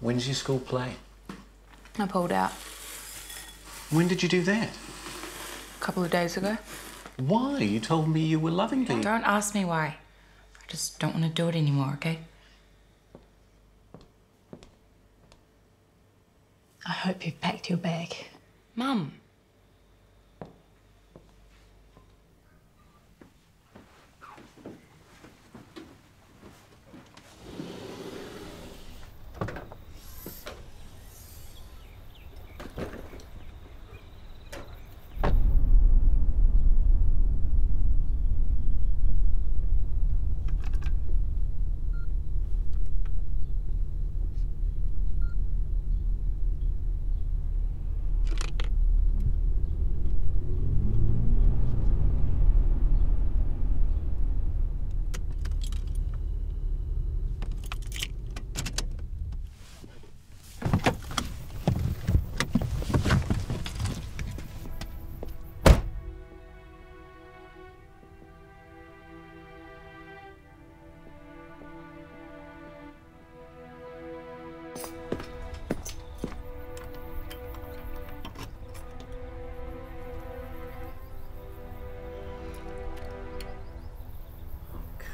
When's your school play? I pulled out. When did you do that? A couple of days ago. Why? You told me you were loving the... Don't ask me why. I just don't want to do it anymore, okay? I hope you've packed your bag. Mum.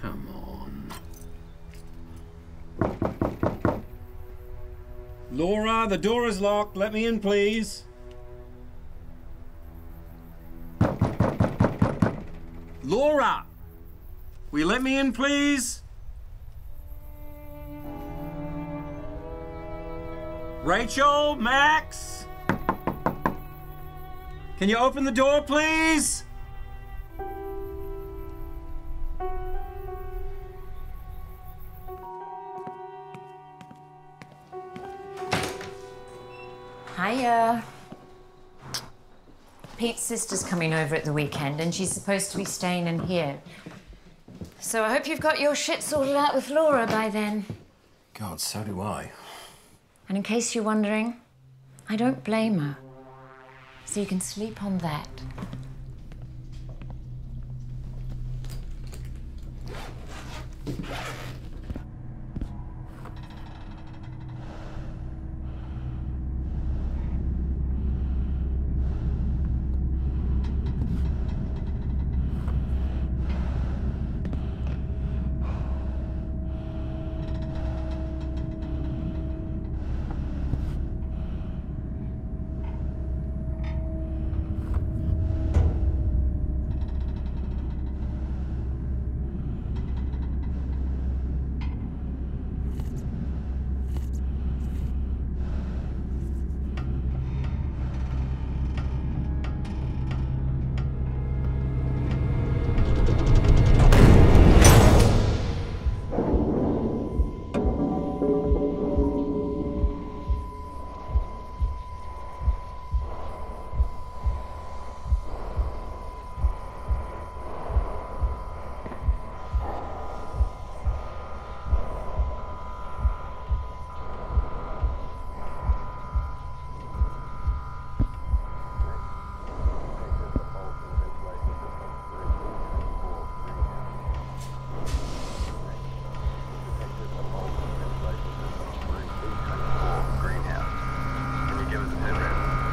Come on. Laura, the door is locked. Let me in, please. Laura! Will you let me in, please? Rachel, Max? Can you open the door, please? Hiya. Pete's sister's coming over at the weekend and she's supposed to be staying in here. So I hope you've got your shit sorted out with Laura by then. God, so do I. And in case you're wondering, I don't blame her. So you can sleep on that.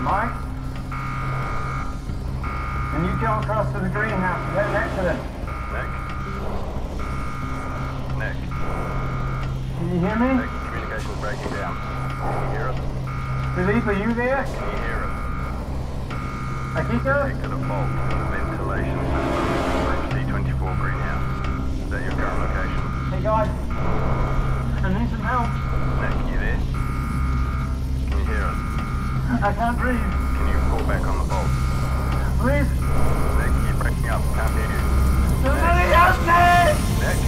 Mike? Can you come across to the greenhouse? We had an accident. Nick? Can you hear me? Nick, communication's breaking down. Can you hear us? Philippe, are you there? Can you hear us? Akiko? Detected a fault in the ventilation system. C24 greenhouse. Is that your current location? Hey guys, I need some help. Nick, you there? Can you hear us? I can't breathe. Can you pull back on the bolt? Please. Nick, you're breaking up. Can't hear you. Somebody help me! Nick?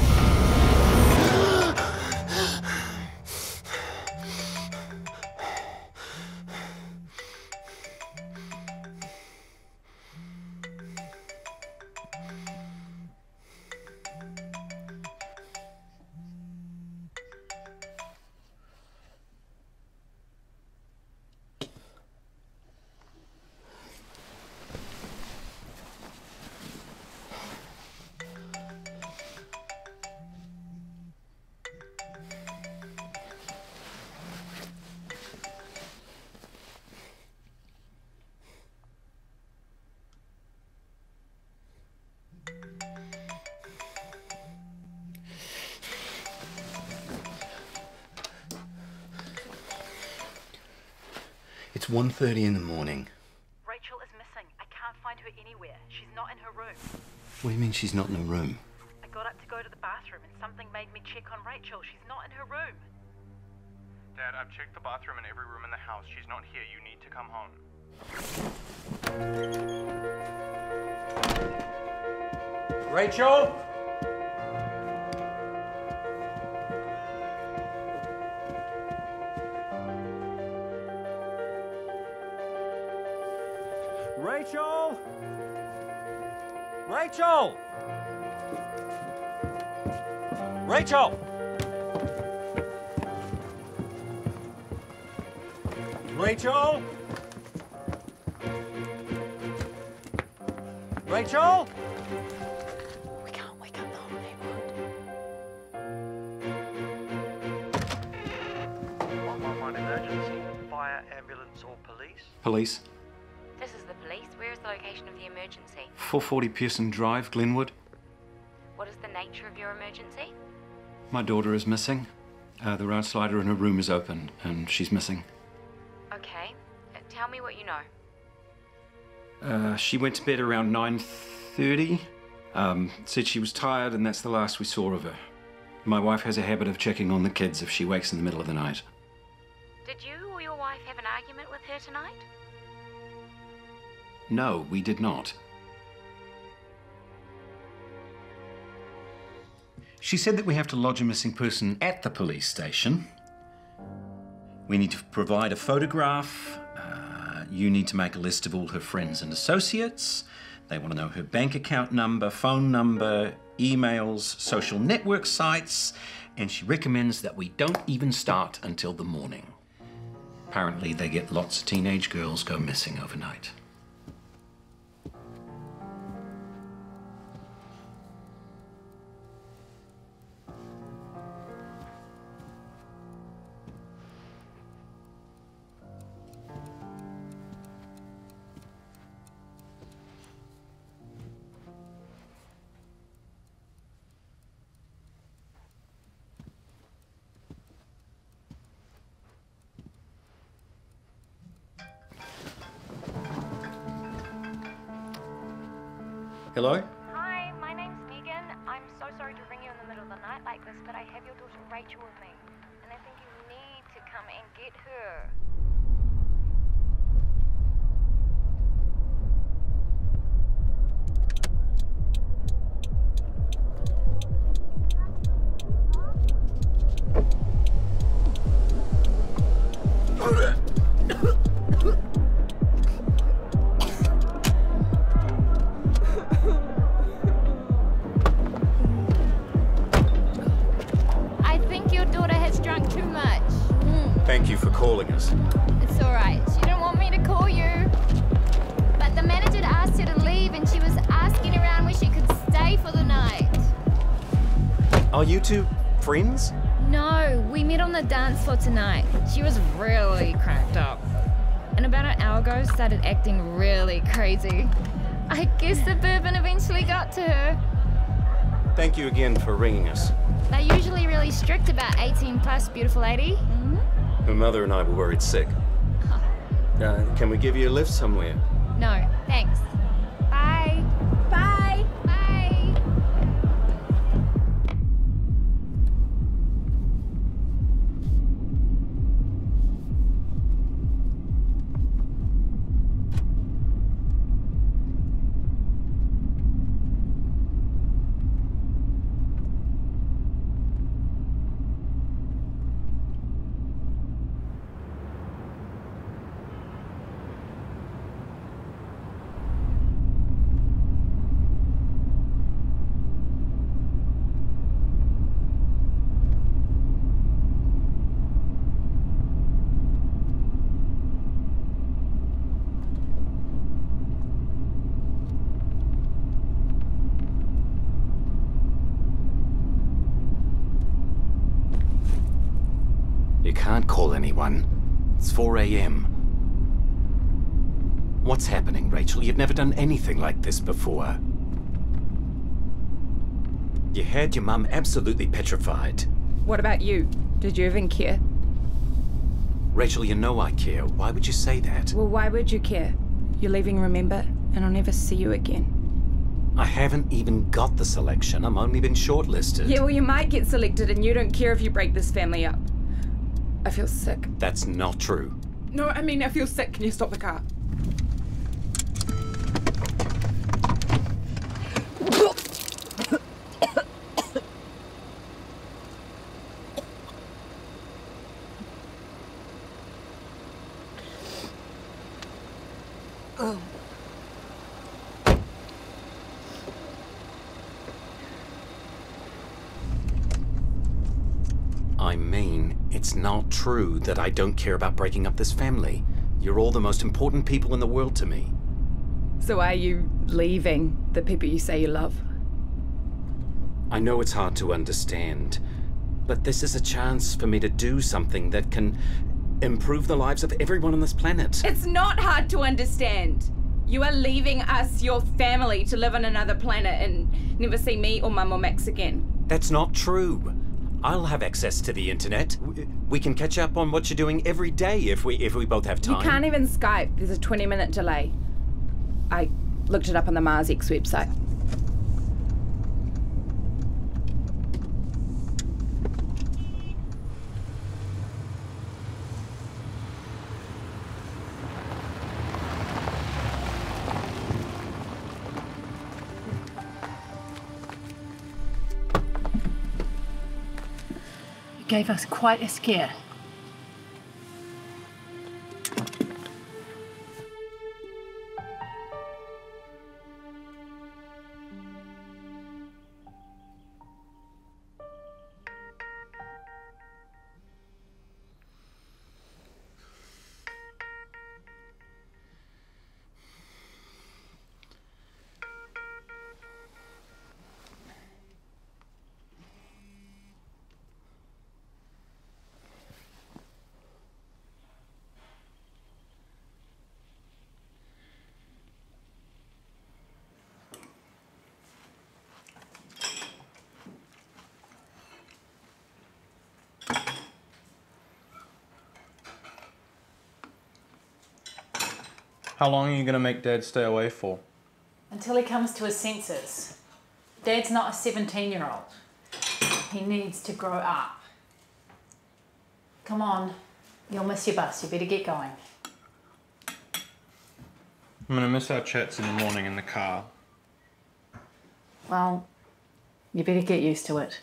It's 1:30 in the morning. Rachel is missing. I can't find her anywhere. She's not in her room. What do you mean she's not in her room? I got up to go to the bathroom and something made me check on Rachel. She's not in her room. Dad, I've checked the bathroom and every room in the house. She's not here. You need to come home. Rachel? Rachel? Rachel? Rachel? Rachel? Rachel? We can't wake up the whole neighborhood. 111 emergency, fire, ambulance or police? Police. This is the police. Where is the location of the emergency? 440 Pearson Drive, Glenwood. What is the nature of your emergency? My daughter is missing. The round slider in her room is open, and she's missing. Okay. Tell me what you know. She went to bed around 9:30. Said she was tired, and that's the last we saw of her. My wife has a habit of checking on the kids if she wakes in the middle of the night. Did you or your wife have an argument with her tonight? No, we did not. She said that we have to lodge a missing person at the police station. We need to provide a photograph, you need to make a list of all her friends and associates. They want to know her bank account number, phone number, emails, social network sites, and she recommends that we don't even start until the morning. Apparently, they get lots of teenage girls go missing overnight. Hello? Hi, my name's Megan. I'm so sorry to ring you in the middle of the night like this, but I have your daughter Rachel with me, and I think you need to come and get her. Thank you for calling us. It's all right. She didn't want me to call you. But the manager asked her to leave and she was asking around where she could stay for the night. Are you two friends? No, we met on the dance floor tonight. She was really cracked up. And about an hour ago started acting really crazy. I guess the bourbon eventually got to her. Thank you again for ringing us. They're usually really strict about 18 plus, beautiful lady. Her mother and I were worried sick. Can we give you a lift somewhere? No, thanks. Bye. Bye. Bye. You can't call anyone. It's 4 a.m. What's happening, Rachel? You've never done anything like this before. You had your mum absolutely petrified. What about you? Did you even care? Rachel, you know I care. Why would you say that? Well, why would you care? You're leaving, remember? And I'll never see you again. I haven't even got the selection. I'm only been shortlisted. Yeah, well, you might get selected and you don't care if you break this family up. I feel sick. That's not true. No, I mean, I feel sick. Can you stop the car? I mean, it's not true that I don't care about breaking up this family. You're all the most important people in the world to me. So are you leaving the people you say you love? I know it's hard to understand, but this is a chance for me to do something that can improve the lives of everyone on this planet. It's not hard to understand. You are leaving us, your family, to live on another planet and never see me or Mum or Max again. That's not true. I'll have access to the internet. We can catch up on what you're doing every day if we both have time. You can't even Skype. There's a 20-minute delay. I looked it up on the Mars X website. Gave us quite a scare. How long are you going to make Dad stay away for? Until he comes to his senses. Dad's not a 17-year-old. He needs to grow up. Come on, you'll miss your bus. You better get going. I'm going to miss our chats in the morning in the car. Well, you better get used to it.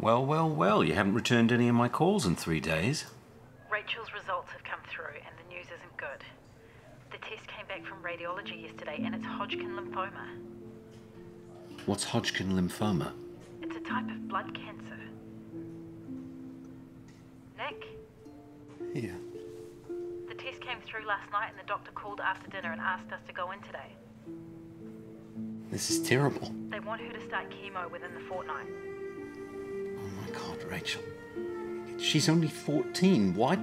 Well, well, well, you haven't returned any of my calls in 3 days. Rachel's results have come through and the news isn't good. The test came back from radiology yesterday and it's Hodgkin lymphoma. What's Hodgkin lymphoma? It's a type of blood cancer. Nick? Yeah. The test came through last night and the doctor called after dinner and asked us to go in today. This is terrible. They want her to start chemo within the fortnight. Oh my God, Rachel. She's only 14. Why?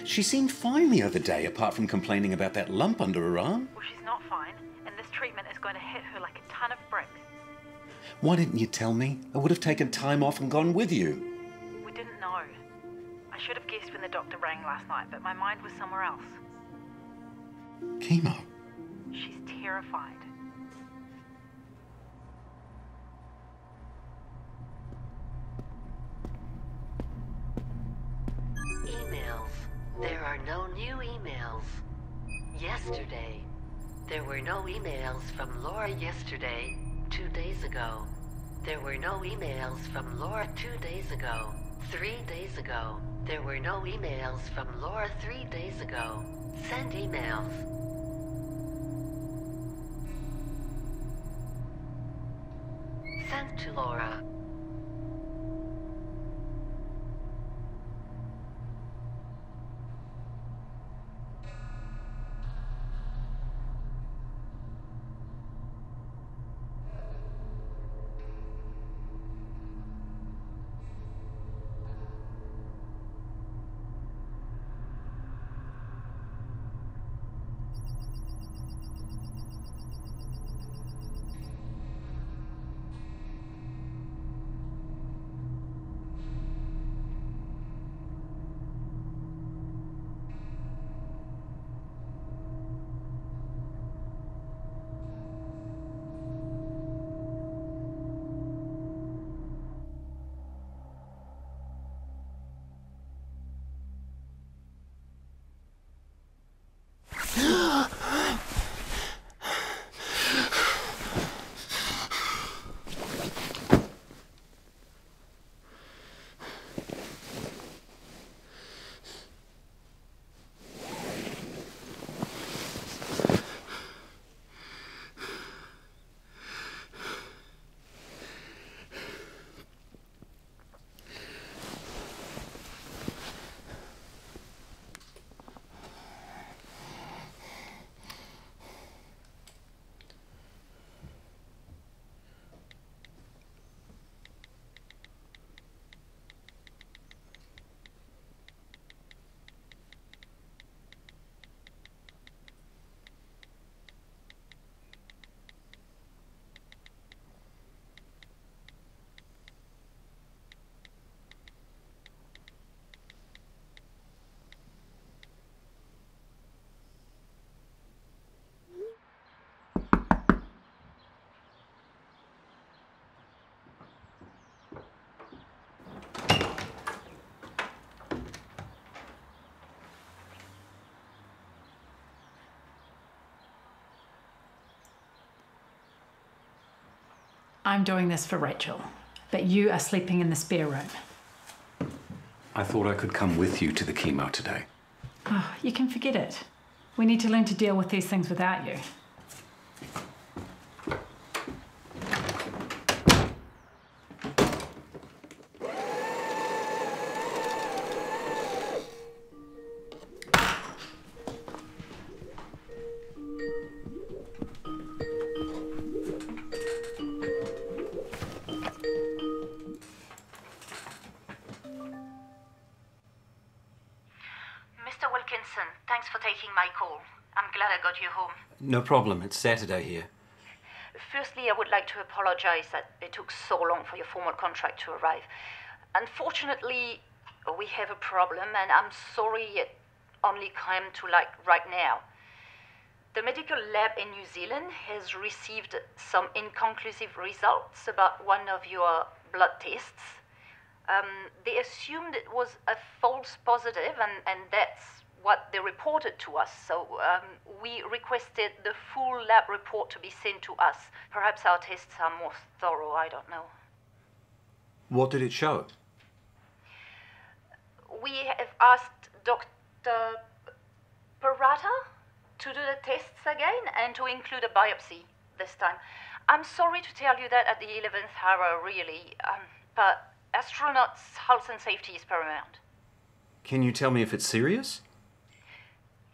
She seemed fine the other day, apart from complaining about that lump under her arm. Well, she's not fine, and this treatment is going to hit her like a ton of bricks. Why didn't you tell me? I would have taken time off and gone with you. We didn't know. I should have guessed when the doctor rang last night, but my mind was somewhere else. Chemo? She's terrified. Emails. There are no new emails. Yesterday. There were no emails from Laura yesterday, 2 days ago. There were no emails from Laura 2 days ago, 3 days ago. There were no emails from Laura 3 days ago. Send emails. Sent to Laura. I'm doing this for Rachel, but you are sleeping in the spare room. I thought I could come with you to the chemo today. Oh, you can forget it. We need to learn to deal with these things without you. I'm glad I got you home. No problem. It's Saturday here. Firstly, I would like to apologize that it took so long for your formal contract to arrive. Unfortunately, we have a problem, and I'm sorry it only came to light right now. The medical lab in New Zealand has received some inconclusive results about one of your blood tests. They assumed it was a false positive, and that's what they reported to us. So we requested the full lab report to be sent to us. Perhaps our tests are more thorough, I don't know. What did it show? We have asked Dr. Parata to do the tests again and to include a biopsy this time. I'm sorry to tell you that at the 11th hour, really, but astronauts' health and safety is paramount. Can you tell me if it's serious?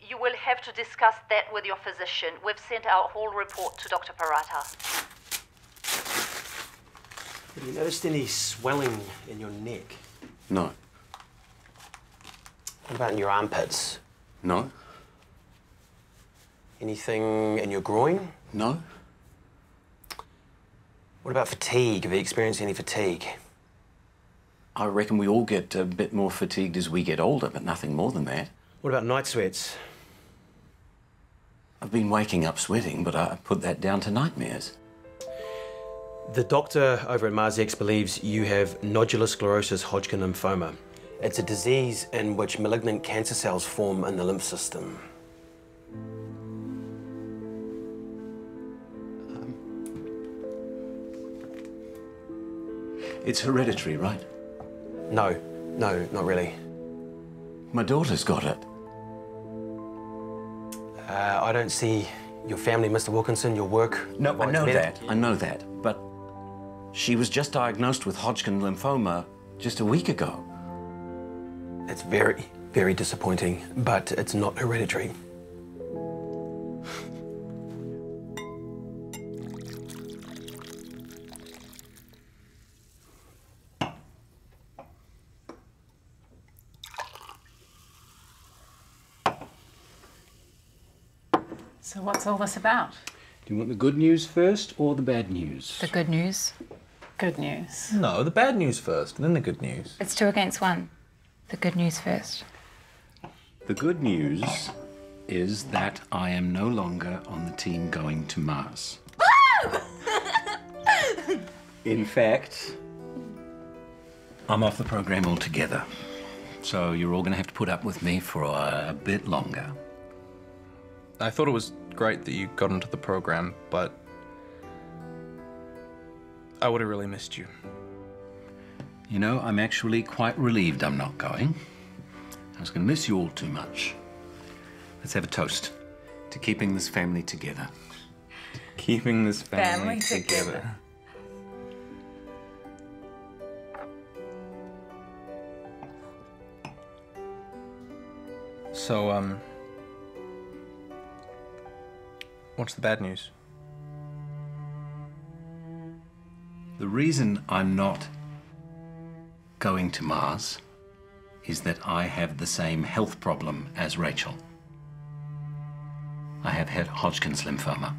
You will have to discuss that with your physician. We've sent our whole report to Dr. Parata. Have you noticed any swelling in your neck? No. What about in your armpits? No. Anything in your groin? No. What about fatigue? Have you experienced any fatigue? I reckon we all get a bit more fatigued as we get older, but nothing more than that. What about night sweats? I've been waking up sweating, but I put that down to nightmares. The doctor over at MarsX believes you have nodular sclerosis Hodgkin lymphoma. It's a disease in which malignant cancer cells form in the lymph system. It's hereditary, right? No, not really. My daughter's got it. I don't see your family, Mr. Wilkinson, your work. No, I know that. But she was just diagnosed with Hodgkin lymphoma just a week ago. It's very, very disappointing, but it's not hereditary. So what's all this about? Do you want the good news first or the bad news? The good news. Good news. No, the bad news first, then the good news. It's 2 against 1. The good news first. The good news is that I am no longer on the team going to Mars. In fact, I'm off the program altogether. So you're all going to have to put up with me for a bit longer. I thought it was great that you got into the program, but I would have really missed you. You know, I'm actually quite relieved I'm not going. I was going to miss you all too much. Let's have a toast to keeping this family together. Keeping this family together. So, what's the bad news? The reason I'm not going to Mars is that I have the same health problem as Rachel. I have had Hodgkin's lymphoma.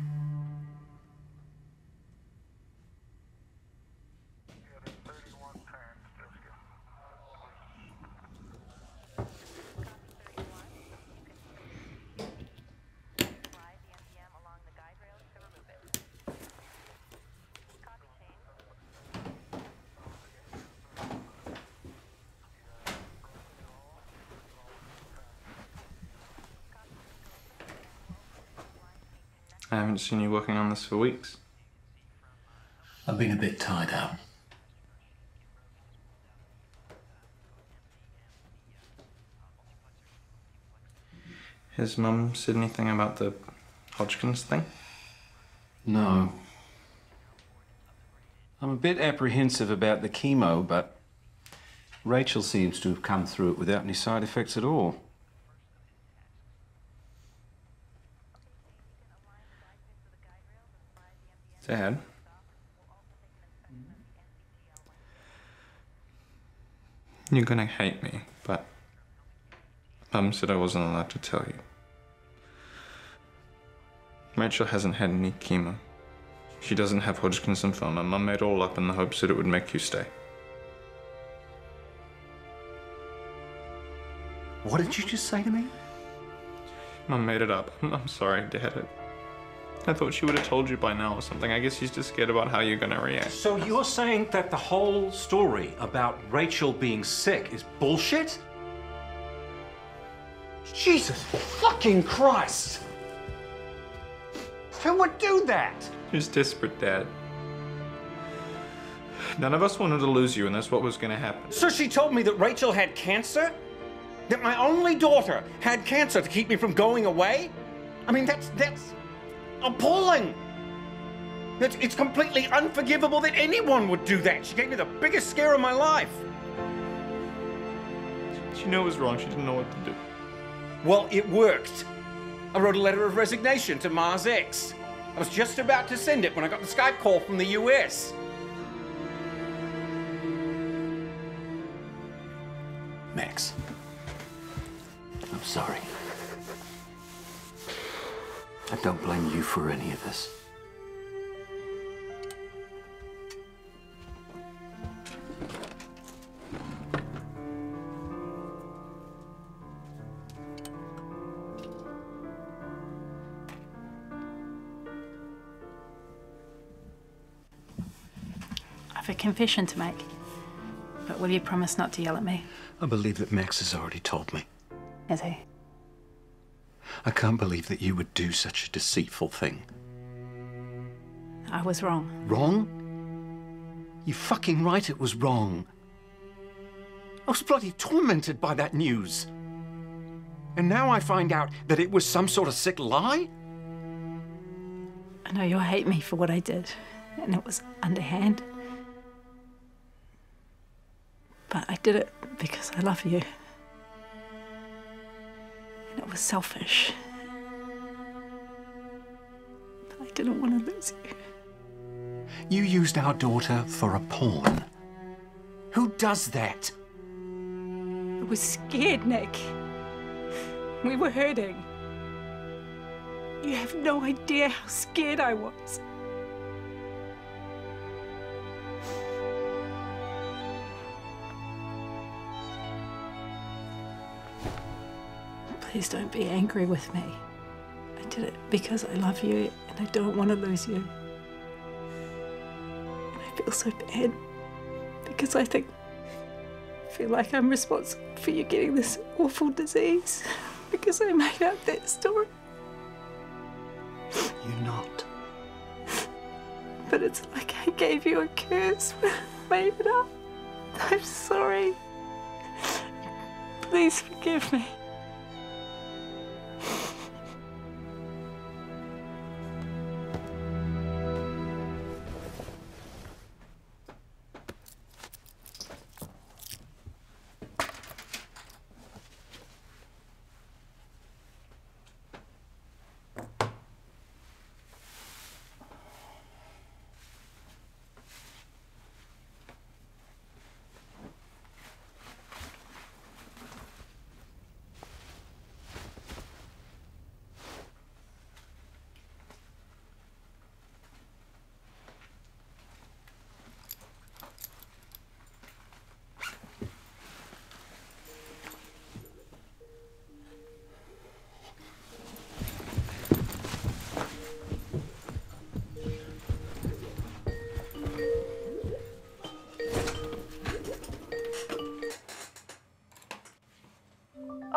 I haven't seen you working on this for weeks. I've been a bit tied up. Has Mum said anything about the Hodgkin's thing? No. I'm a bit apprehensive about the chemo, but Rachel seems to have come through it without any side effects at all. Dad? You're gonna hate me, but Mum said I wasn't allowed to tell you. Rachel hasn't had any chemo. She doesn't have Hodgkin's lymphoma. Mum made it all up in the hopes that it would make you stay. What did you just say to me? Mum made it up. I'm sorry, Dad. I thought she would have told you by now or something. I guess she's just scared about how you're gonna react. So you're saying that the whole story about Rachel being sick is bullshit? Jesus fucking Christ! Who would do that? She's desperate, Dad. None of us wanted to lose you, and that's what was gonna happen. So she told me that Rachel had cancer? That my only daughter had cancer to keep me from going away? I mean, that's appalling. It's completely unforgivable that anyone would do that. She gave me the biggest scare of my life. She knew it was wrong. She didn't know what to do. Well, it worked. I wrote a letter of resignation to Mars X. I was just about to send it when I got the Skype call from the US. Max, I'm sorry. I don't blame you for any of this. I've a confession to make. But will you promise not to yell at me? I believe that Max has already told me. Has he? I can't believe that you would do such a deceitful thing. I was wrong. Wrong? You're fucking right, it was wrong. I was bloody tormented by that news. And now I find out that it was some sort of sick lie? I know you'll hate me for what I did, and it was underhand. But I did it because I love you. And it was selfish. But I didn't want to lose you. You used our daughter for a pawn. Who does that? I was scared, Nick. We were hurting. You have no idea how scared I was. Please don't be angry with me. I did it because I love you and I don't want to lose you. And I feel so bad because I feel like I'm responsible for you getting this awful disease because I made up that story. You're not. But it's like I gave you a curse when I made it up. I'm sorry. Please forgive me.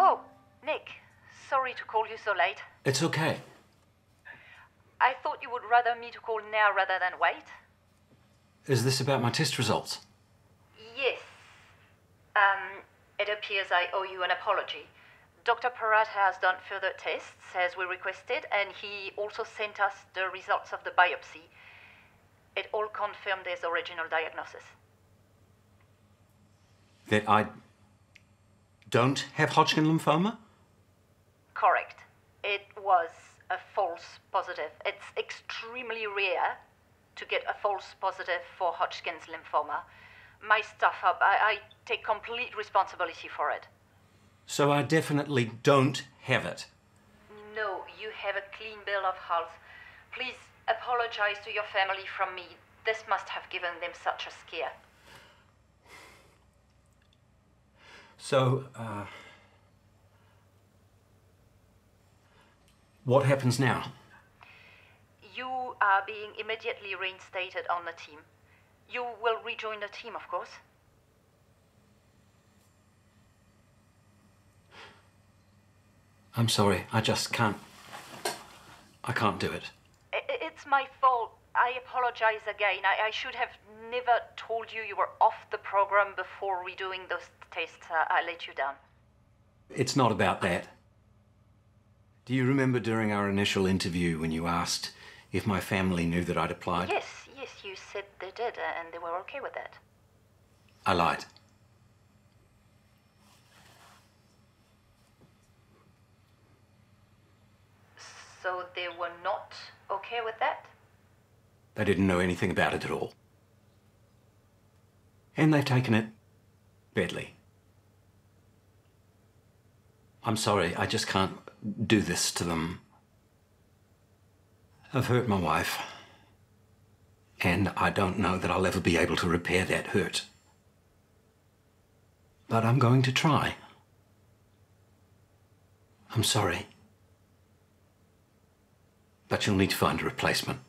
Oh, Nick, sorry to call you so late. It's okay. I thought you would rather me to call now rather than wait. Is this about my test results? Yes. It appears I owe you an apology. Dr. Peratt has done further tests as we requested, and he also sent us the results of the biopsy. It all confirmed his original diagnosis. That I don't have Hodgkin lymphoma? Correct. It was a false positive. It's extremely rare to get a false positive for Hodgkin's lymphoma. My stuff up. I take complete responsibility for it. So I definitely don't have it. know you have a clean bill of health. Please apologize to your family from me. This must have given them such a scare. So, what happens now? You are being immediately reinstated on the team. You will rejoin the team, of course. I'm sorry, I just can't. I can't do it. It's my fault. I apologize again. I should have never told you you were off the program before redoing those tests. I let you down. It's not about that. Do you remember during our initial interview when you asked if my family knew that I'd applied? Yes, you said they did, and they were okay with that. I lied. So they were not okay with that? They didn't know anything about it at all. And they've taken it badly. I'm sorry, I just can't do this to them. I've hurt my wife, and I don't know that I'll ever be able to repair that hurt. But I'm going to try. I'm sorry. But you'll need to find a replacement.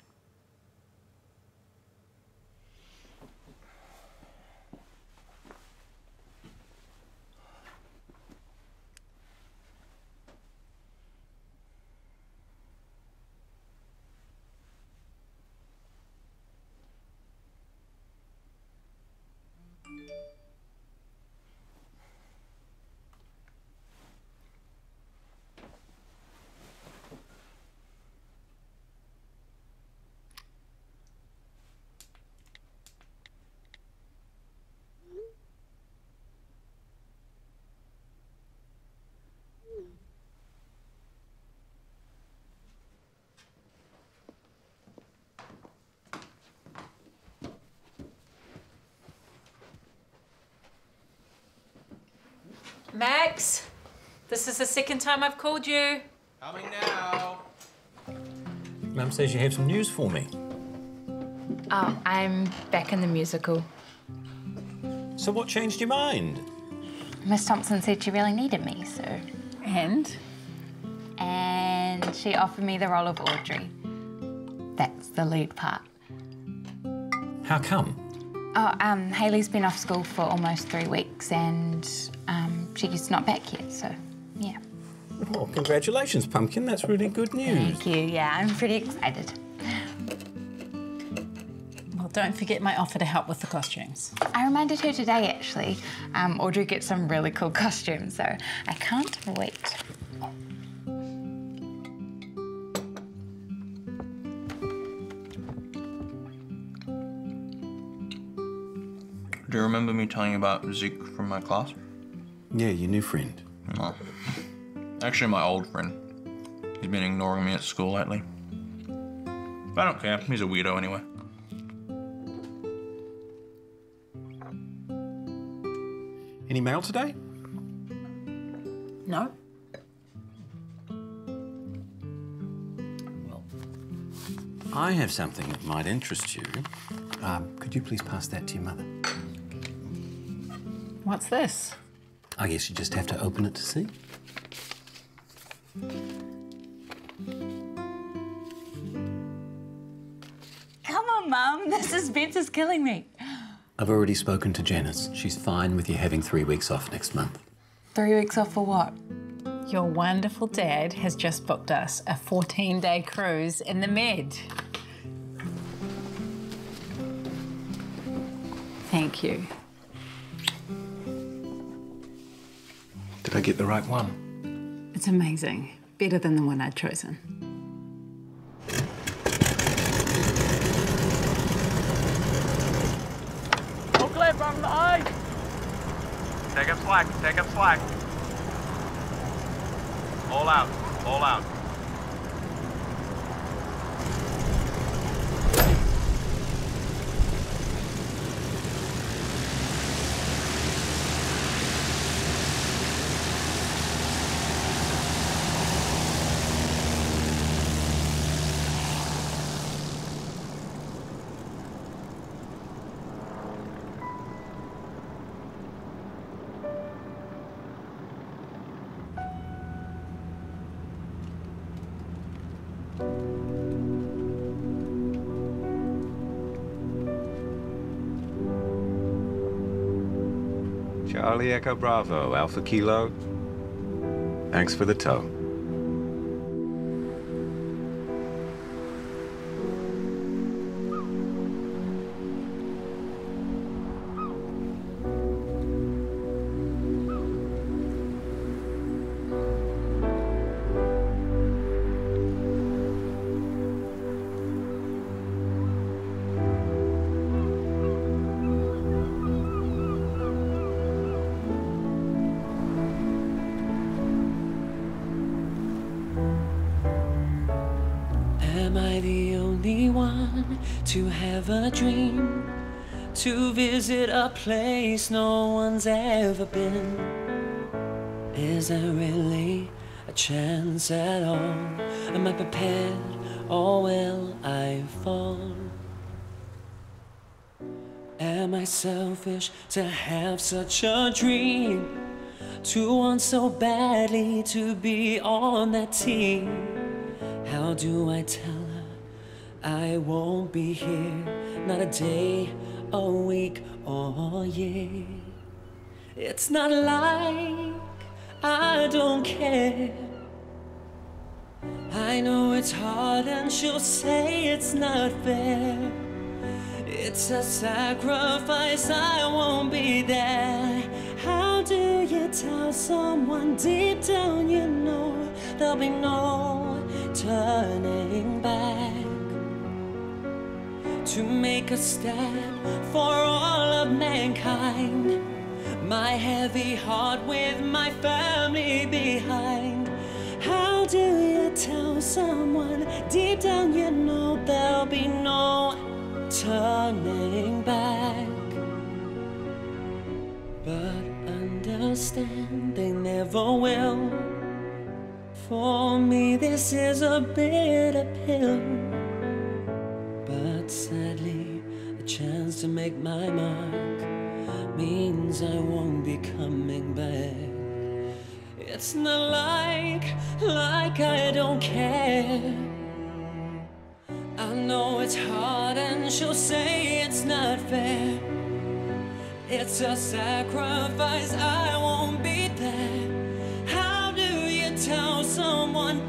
Max, this is the second time I've called you. Coming now. Mum says you have some news for me. Oh, I'm back in the musical. So what changed your mind? Miss Thompson said she really needed me, so... And? And she offered me the role of Audrey. That's the lead part. How come? Oh, Hayley's been off school for almost 3 weeks and she's not back yet, so yeah. Well, congratulations, Pumpkin. That's really good news. Thank you. Yeah, I'm pretty excited. Well, don't forget my offer to help with the costumes. I reminded her today, actually. Audrey gets some really cool costumes, so I can't wait. Do you remember me telling you about Zeke from my class? Yeah, your new friend. No. Actually, my old friend. He's been ignoring me at school lately. But I don't care. He's a weirdo anyway. Any mail today? No. I have something that might interest you. Could you please pass that to your mother? What's this? I guess you just have to open it to see. Come on, Mum. This suspense is killing me. I've already spoken to Janice. She's fine with you having 3 weeks off next month. 3 weeks off for what? Your wonderful dad has just booked us a 14-day cruise in the Med. Thank you. Did I get the right one? It's amazing. Better than the one I'd chosen. All clear from the eye. Take up slack, take up slack. All out, all out. Charlie Echo Bravo, Alpha Kilo. Thanks for the tow. Am I the only one to have a dream? To visit a place no one's ever been? Is there really a chance at all? Am I prepared or will I fall? Am I selfish to have such a dream? To want so badly to be on that team? How do I tell her I won't be here? Not a day, a week, or a year. It's not like I don't care. I know it's hard and she'll say it's not fair. It's a sacrifice, I won't be there. How do you tell someone deep down you know there'll be no turning back? To make a step for all of mankind, my heavy heart with my family behind. How do you tell someone deep down you know there'll be no turning back? But understand they never will. For me this is a bitter pill. But sadly the chance to make my mark means I won't be coming back. It's not like I don't care. I know it's hard and she'll say it's not fair. It's a sacrifice, I won't be there. How do you tell someone